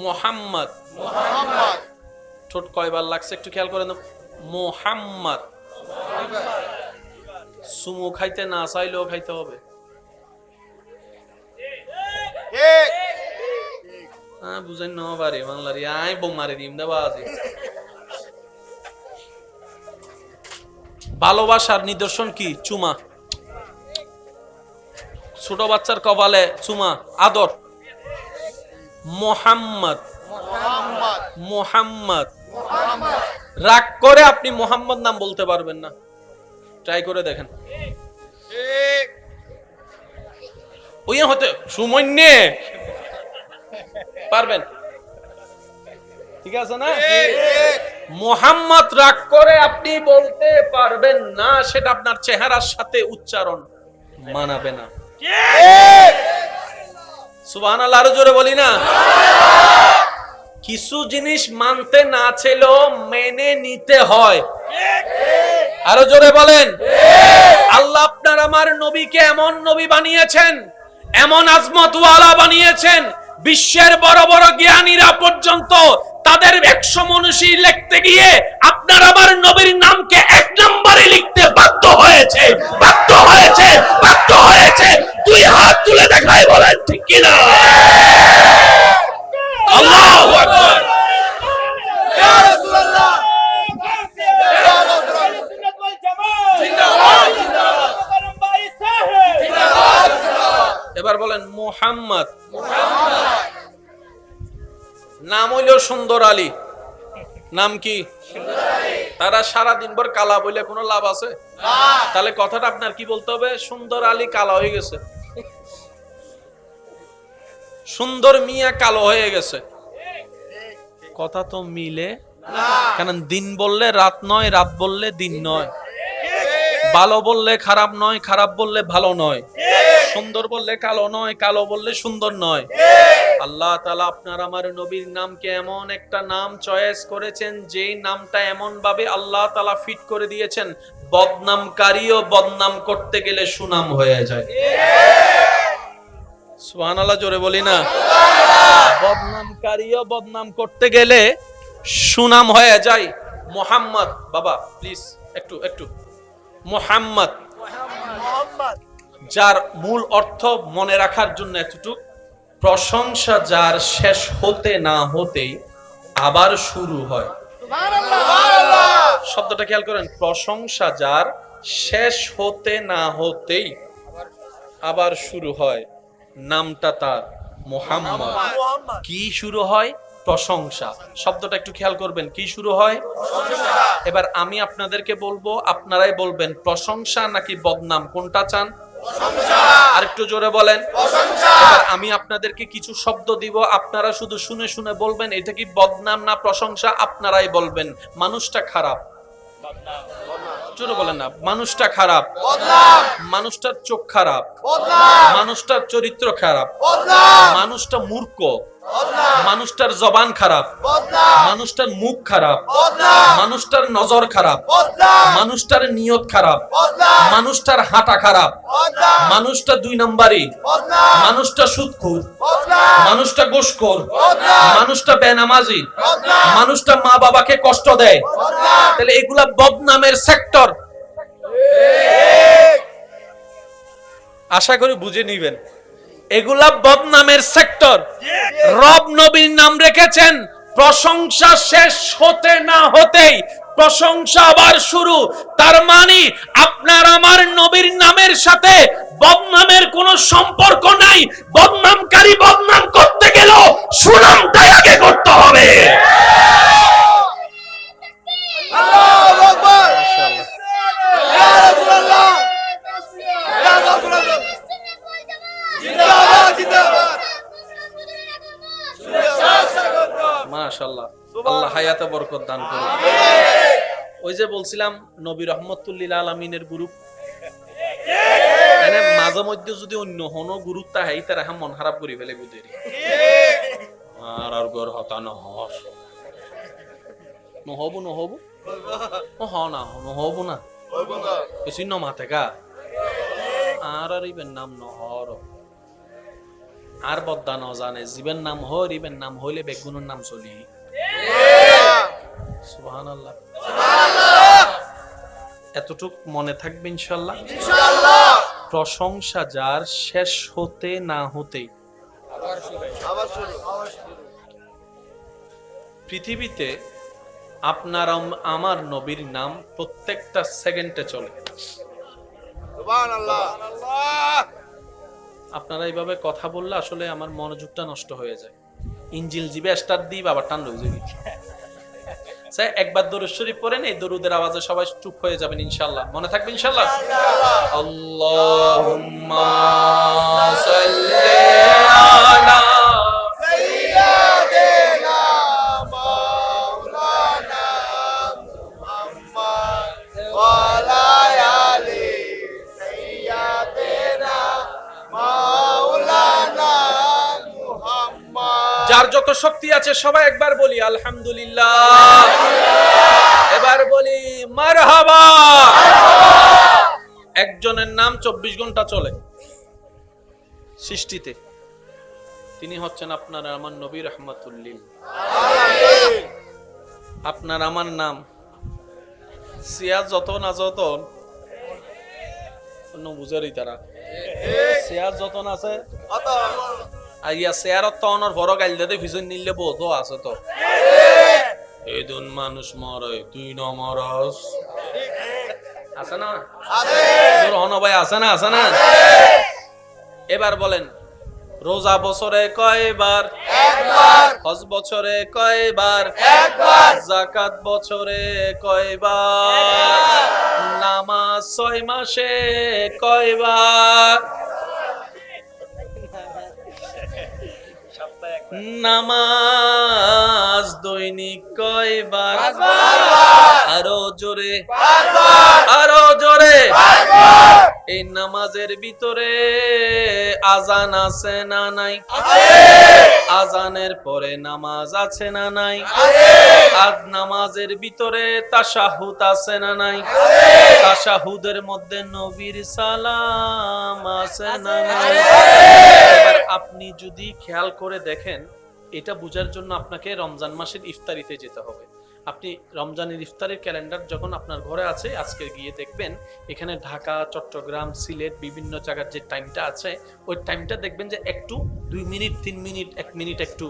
মুহাম্মদ, মুহাম্মদ। ঠোঁট কয়বার লাগছে একটু খেয়াল করেন। মুহাম্মদ। সুমু খাইতে না চাইলেও খাইতে হবে। বুঝেন না বারে বাংলারি আই বোমারে দিম দা বাজে। ভালোবাসার নিদর্শন কি? চুমা। ছোট বাচ্চার কপালে চুমা, আদর। মুহাম্মদ, মুহাম্মদ, মুহাম্মদ। রাগ করে আপনি মুহাম্মদ নাম বলতে পারবেন না, ট্রাই করে দেখেন। ওই হতে সময় নিয়ে পারবেন, ঠিক আছে না? মুহাম্মদ রাগ করে আপনি বলতে পারবেন না, সেটা আপনার চেহারার সাথে উচ্চারণ মানাবে না। সুবহানাল্লাহ, আরো জোরে বলি না? কিছু জিনিস মানতে না চাইলেও মেনে নিতে হয়। আরো জোরে বলেন। আল্লাহ আপনার আমার নবীকে এমন নবী বানিয়েছেন, এমন আজমতওয়ালা বানিয়েছেন, বিশ্বের বড় বড় জ্ঞানীরা পর্যন্ত তাদের 100 মনীষী লিখতে গিয়ে আপনার আমার নবীর নামকে 1 নম্বরে লিখতে বাধ্য হয়েছে, বাধ্য হয়েছে, বাধ্য হয়েছে। দুই হাত তুলে দেখায় বলেন ঠিক কিনা? আল্লাহু আকবার। ইয়া রাসূলুল্লাহ, এবার বলেন মুহাম্মদ। নাম হইল সুন্দর আলী। নাম কি? তারা সারা দিন ভর কালা বলে কোনো লাভ আছে? তাহলে কথাটা আপনার কি বলতে হবে? সুন্দর আলী কালা হয়ে গেছে, সুন্দর মিয়া কালো হয়ে গেছে। কথা তো মিলে না, কারণ দিন বললে রাত নয়, রাত বললে দিন নয়। ভালো বললে খারাপ নয়, খারাপ বললে ভালো নয়। সুন্দর বললে কালো নয়, কালো বললে সুন্দর নয়। আল্লাহ তাআলা আপনার আমার নবীর নামকে এমন একটা নাম চয়েস করেছেন, যেই নামটা এমন ভাবে আল্লাহ তাআলা ফিট করে দিয়েছেন, বদনামকারীও বদনাম করতে গেলে সুনাম হয়ে যায়। সুবহানাল্লাহ, জোরে বলি না? বদনামকারীও বদনাম করতে গেলে সুনাম হয়ে যায়। মুহাম্মদ, বাবা প্লিজ একটু একটু। মুহাম্মদ, যার মূল অর্থ মনে রাখার জন্য এতটুকু, প্রশংসা যার শেষ হতে না হতেই আবার শুরু হয়। শব্দটা খেয়াল করেন। প্রশংসা যার শেষ হতে না হতেই আবার শুরু হয়, নামটা তার মুহাম্মদ। কি শুরু হয়? প্রশংসা। শব্দটা একটু খেয়াল করবেন, কি শুরু হয়? এবার আমি আপনাদেরকে বলবো, আপনারাই বলবেন প্রশংসা নাকি বদনাম, কোনটা চান? আরেকটু জোরে বলেন। এবার আমি আপনাদেরকে কিছু শব্দ দিব, আপনারা শুধু শুনে শুনে বলবেন এটা কি বদনাম না প্রশংসা। আপনারাই বলবেন। মানুষটা খারাপ, জোরে বলেন না। মানুষটা খারাপ, মানুষটার চোখ খারাপ, মানুষটার চরিত্র খারাপ, মানুষটা মূর্খ, মানুষটার জবান খারাপ, মানুষটার মুখ খারাপ, মানুষটার নজর খারাপ, মানুষটার নিয়ত খারাপ, মানুষটার হাঁটা খারাপ, মানুষটা 2 নম্বরই, মানুষটা সুদখোর, মানুষটা ঘুষখোর, মানুষটা বেনামাজি, মানুষটা মা বাবাকে কষ্ট দেয়। তাহলে এগুলা বদনামের সেক্টর। আশা করি বুঝে নিবেন, এগুলা বদনামের সেক্টর। রব নবীর নাম রেখেছেন, প্রশংসা শেষ হতে না হতেই প্রশংসা আবার শুরু। তার মানে আপনার আমার নবীর নামের সাথে বদনামের কোনো সম্পর্ক নাই। বদনামকারী বদনাম করতে গেলেও সুনামটাই আগে করতে হবে। আল্লাহু আকবার। ইনশাআল্লাহ। আল্লাহ হায়াতে বরকত দান করুন। ওই যে বলছিলাম নবী রহমতুল্লিল আলামিনের গ্রুপ, মানে মাঝে মধ্যে যদি অন্য হন গুরুত্ব হাই তারা মন খারাপ করে ফেলে বুঝেরি আর গর হতা নহর নহবো নহবো হ না নহবো না কিছু ন মাথে গা আর ইবেন নাম নহর আর বদ্দা ন জানে জীবের নাম হর ইবেন নাম হইলে বেগুনের নাম চলি। সুবহানাল্লাহ। এতটুক মনে থাকবে ইনশাআল্লাহ। প্রশংসা যার শেষ হতে না হতেই। পৃথিবীতে আপনার আমার নবীর নাম প্রত্যেকটা সেকেন্ডে চলে। আপনারা এইভাবে কথা বললে আসলে আমার মনোযোগটা নষ্ট হয়ে যায়। ইঞ্জিল জিবে স্টার্ট দিই বাবা টান রয়ে যাবে। একবার দরুদ শরীফ পড়েন, এই দরুদের আওয়াজে সবাই চুপ হয়ে যাবেন ইনশাআল্লাহ। মনে থাকবে ইনশাআল্লাহ। আল্লাহুম্মা সাল্লি আলা সাইয়্যিদিনা মাওলানা মুহাম্মদ ওয়া আলা আলি সাইয়্যিদিনা মাওলানা মুহাম্মদ। যার যত শক্তি আছে সবাই একবার বলি আলহামদুলিল্লাহ। এবার বলি মারহাবা। একজনের নাম 24 ঘন্টা চলে সৃষ্টিতে, তিনি হচ্ছেন আপনার আমার নবী রাহমাতুল্লিল। আপনার আমার নাম সিয়াজ যত না যত বুঝারি তারা সিয়াজ যত না আছে আইয়া শেয়ারত তো অনর ভর গাইল দে ভিজন নিলে বহুত আছে তো এই দুন মানুষ মরে তুই না মরস আছে না আছে জোর হন ভাই আছে না আছে না। এবার বলেন রোজা বছরে কয়বার? একবার। হজ বছরে কয়বার? একবার। যাকাত বছরে কয়বার? নামাজ 6 মাসে কয়বার? নামাজ দৈনিক কয়বার? আরো জোরে আরো জোরে। এই নামাজের ভিতরে আজান আছে না নাই? আজানের পরে নামাজ আছে না নাই? আজ নামাজের ভিতরে তাশাহুদ আছে না নাই? তাশাহুদের মধ্যে নবীর সালাম আছে না নাই? এবার আপনি যদি খেয়াল করে দেখেন, এটা বোঝার জন্য আপনাকে রমজান মাসের ইফতারিতে যেতে হবে। আপনি রমজানের ইফতারের ক্যালেন্ডার যখন আপনার ঘরে আছে, আজকে গিয়ে দেখবেন এখানে ঢাকা, চট্টগ্রাম, সিলেট বিভিন্ন জায়গার যে টাইমটা আছে ওই টাইমটা দেখবেন যে একটু 2 মিনিট 3 মিনিট 1 মিনিট একটু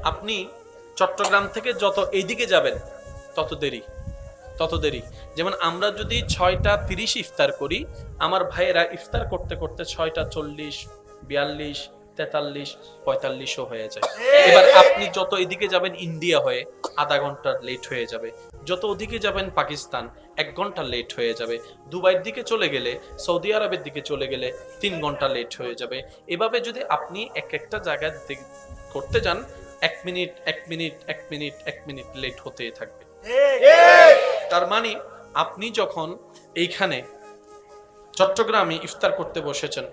আপনি চট্টগ্রাম থেকে যত এইদিকে যাবেন তত দেরি। যেমন আমরা যদি 6টা 30 ইফতার করি, আমার ভাইয়েরা ইফতার করতে করতে 6টা 40, 42, 43, 45 হয়ে যায়। এবার আপনি যত এদিকে যাবেন ইন্ডিয়া হয়ে আধা ঘন্টা লেট হয়ে যাবে, যত ওদিকে যাবেন পাকিস্তান 1 ঘন্টা লেট হয়ে যাবে, দুবাইয়ের দিকে চলে গেলে, সৌদি আরবের দিকে চলে গেলে 3 ঘন্টা লেট হয়ে যাবে। এভাবে যদি আপনি একটা জায়গায় করতে যান 1 minute 1 minute 1 minute 1 minute late হতেই থাকবে। তার মানে আপনি যখন এইখানে চট্টগ্রামে ইফতার করতে বসেছেন,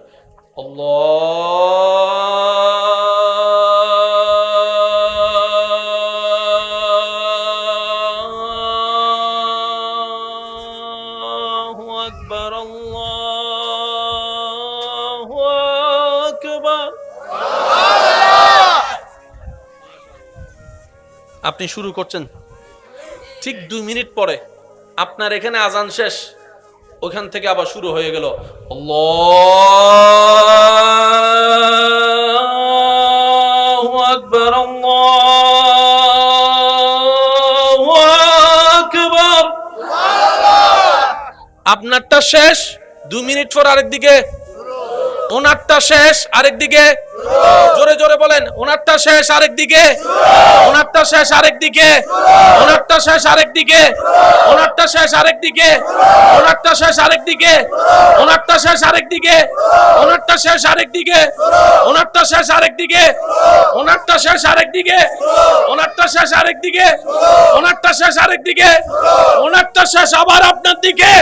আল্লাহু আকবার আল্লাহু আকবার, আপনি শুরু করছেন, ঠিক 2 মিনিট পরে আপনার এখানে আজান শেষ, ওখান থেকে আবার শুরু হয়ে গেল আল্লাহু আকবার আল্লাহু আকবার। আপনারটা শেষ, 2 মিনিট পর আরেক দিকে ওনারটা শেষ আরেকদিকে, জোরে জোরে বলেন, ওনারটা শেষ আরেকদিকে, ওনারটা শেষ আরেকদিকে, ওনারটা শেষ আরেকদিকে, ওনারটা শেষ আরেকদিকে, ওনারটা শেষ আরেকদিকে, ওনারটা শেষ আরেকদিকে, ওনারটা শেষ আরেকদিকে, ওনারটা শেষ আরেকদিকে, ওনারটা শেষ আরেকদিকে, ওনারটা শেষ আরেকদিকে, ওনারটা শেষ আরেকদিকে, ওনারটা শেষ আবার আপনার দিকে।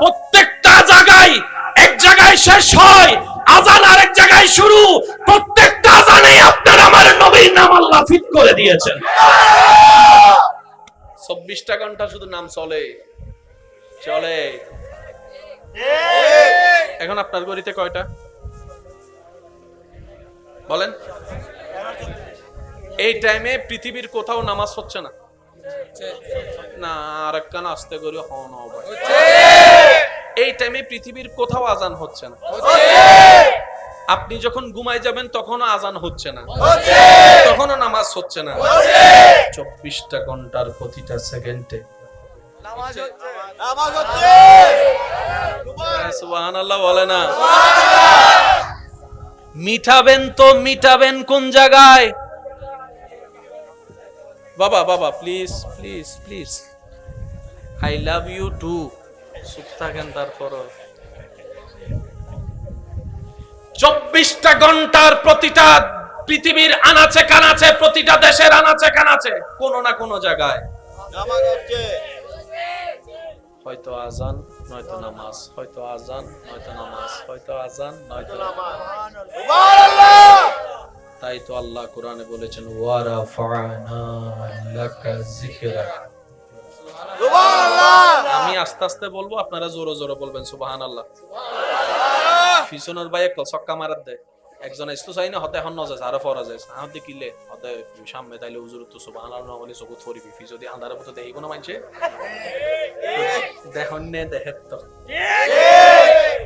প্রত্যেকটা জায়গায়, এক জায়গায় শেষ হয় আজান, আরেক জায়গায় শুরু। প্রত্যেকটা আজানে আপনার আমার নবীর নাম আল্লাহ ফিট করে দিয়েছেন। 24টা ঘন্টা শুধু নাম চলে চলে। এখন আপনার গড়িতে কয়টা বলেন? এই টাইমে পৃথিবীর কোথাও নামাজ হচ্ছে না, না আরেক কান আসতে করি হন। এই টাইমে পৃথিবীর কোথাও আজান হচ্ছে না। আপনি যখন ঘুমায় যাবেন তখনও আজান হচ্ছে না, তখনও নামাজ হচ্ছে না। 24টা ঘন্টার প্রতিটা সেকেন্ডে সুবহানাল্লাহ বলে না? মিটাবেন তো মিটাবেন কোন জায়গায়? বাবা বাবা please please please, I love you too. চুপ থাকেন। তারপর 24টা ঘন্টার প্রতিটা পৃথিবীর আনাচে কানাচে, প্রতিটা দেশের আনাচে কানাচে কোনো না কোনো জায়গায় হয়তো আজান নয়তো নামাজ, হয়তো আজান নয়তো নামাজ, হয়তো আজান নয়তো নামাজ। তাই তো আল্লাহ কোরআনে বলেছেন ওয়া রাফা'না লাকা যিকরাক। আমি আস্তে আস্তে বলবো, আপনারা জোরে জোরে বলবেন সুবহানাল্লাহ। পিছনের ভাই একটা ছক্কা মারার দেয়, একজন ইস্তু চাই না হতে এখন নজে আরো ফরা যায় আহ দেখিলে হতে সামনে তাইলে হুজুর তো সুবহানাল্লাহ না বলে চকুত ফরিবি। ফি যদি আন্ধারের মতো দেখি কোনো মানছে দেখুন নে দেখেন তো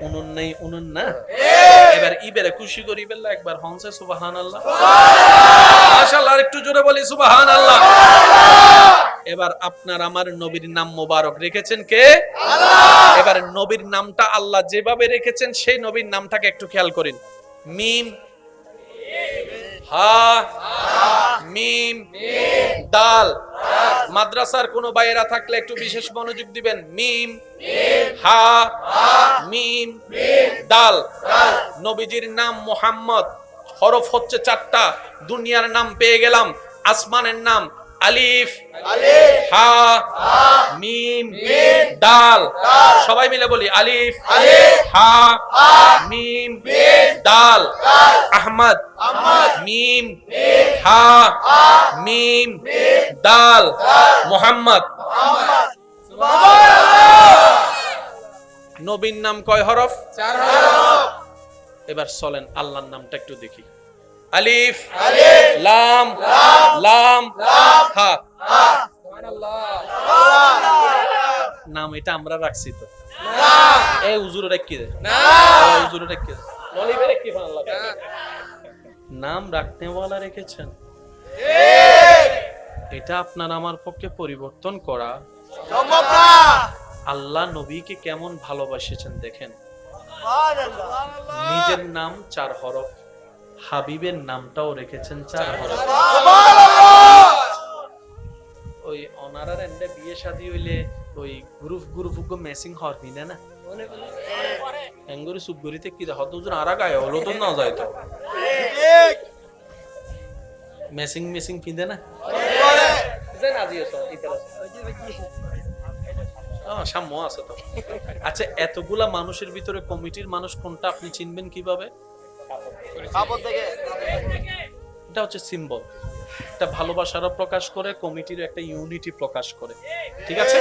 উনুন নেই উনুন না। এবার ইবেরে খুশি করি বেলা একবার হনছে সুবহানাল্লাহ মাশাআল্লাহ, একটু জোরে বলি সুবহানাল্লাহ। এবার আপনার আমার নবীর নাম মোবারক রেখেছেন কে? আল্লাহ। এবার নবীর নামটা আল্লাহ যেভাবে রেখেছেন সেই নবীর নামটাকে একটু খেয়াল করেন। মিম হা মিম দাল। মাদ্রাসার কোন ভাইয়েরা থাকলে একটু বিশেষ মনোযোগ দিবেন। মিম হা মিম দাল। নবীজির নাম মুহাম্মদ, হরফ হচ্ছে 4টা। দুনিয়ার নাম পেয়ে গেলাম, আসমানের নাম আলিফ হা মিম দাল। সবাই মিলে বলি আলিফ হা মিম দাল। আহমদ মিম হা মিম দাল। মুহাম্মদ। নবীর নাম কয় হরফ? 4 হরফ। এবার চলেন আল্লাহর নামটা একটু দেখি। আলিফ লাম লাম হা। নাম এটা আমরা রাখছি তো? এই হুজুর রাখি দে না, হুজুর রাখি দে নলিবে রাখি আল্লাহ নাম রাখতে ওয়ালা রেখেছেন। এটা আপনার আমার পক্ষে পরিবর্তন করা সম্ভব না। আল্লাহ নবীকে কেমন ভালোবাসেছেন দেখেন। নিজের নাম 4 হরফ, হাবিবের নামটাও রেখেছেন 4 হরফ। ওই অনারার এন্ডে বিয়ে শাদী হইলে ওই গ্রুপ গ্রুপ ম্যাচিং হরবি না এঙ্গুরি সুবগরিতে কি হত হুজুর আরা গায় হলো তো না যায় তো ম্যাচিং ম্যাচিং পিন্দে না জান আজিও তো ইতারা সাম্য আছে তো। আচ্ছা, এতগুলা মানুষের ভিতরে কমিটির মানুষ কোনটা আপনি চিনবেন কিভাবে? এটা হচ্ছে সিম্বল, এটা ভালোবাসারও প্রকাশ করে, কমিটির একটা ইউনিটি প্রকাশ করে। ঠিক আছে,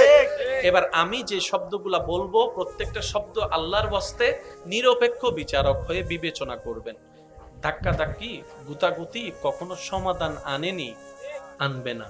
এবার আমি যে শব্দগুলা বলবো প্রত্যেকটা শব্দ আল্লাহর ওয়াস্তে নিরপেক্ষ বিচারক হয়ে বিবেচনা করবেন। ধাক্কা ধাক্কি গুতাগুতি কখনো সমাধান আনেনি, আনবে না।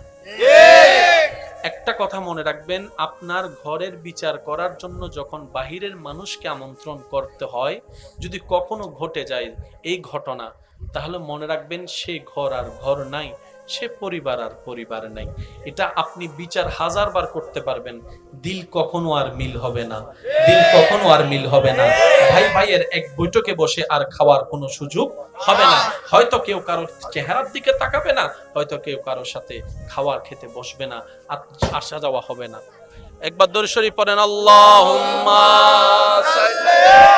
একটা কথা মনে রাখবেন, আপনার ঘরের বিচার করার জন্য যখন বাহিরের মানুষকে আমন্ত্রণ করতে হয়, যদি কখনো ঘটে যায় এই ঘটনা, তাহলে মনে রাখবেন সেই ঘর আর ঘর নাই, সে পরিবার আর পরিবার নাই। এটা আপনি বিচার হাজারবার করতে পারবেন, দিল কখনো আর মিল হবে না, দিল কখনো আর মিল হবে না। ভাই ভাইয়ের এক বৈঠকে বসে আর খাওয়ার কোনো সুযোগ হবে না। হয়তো কেউ কারো চেহারার দিকে তাকাবে না, হয়তো কেউ কারোর সাথে খাওয়ার খেতে বসবে না, আর আসা যাওয়া হবে না। একবার দরুদ শরীফ পড়েন, আল্লাহুম্মা সাল্লি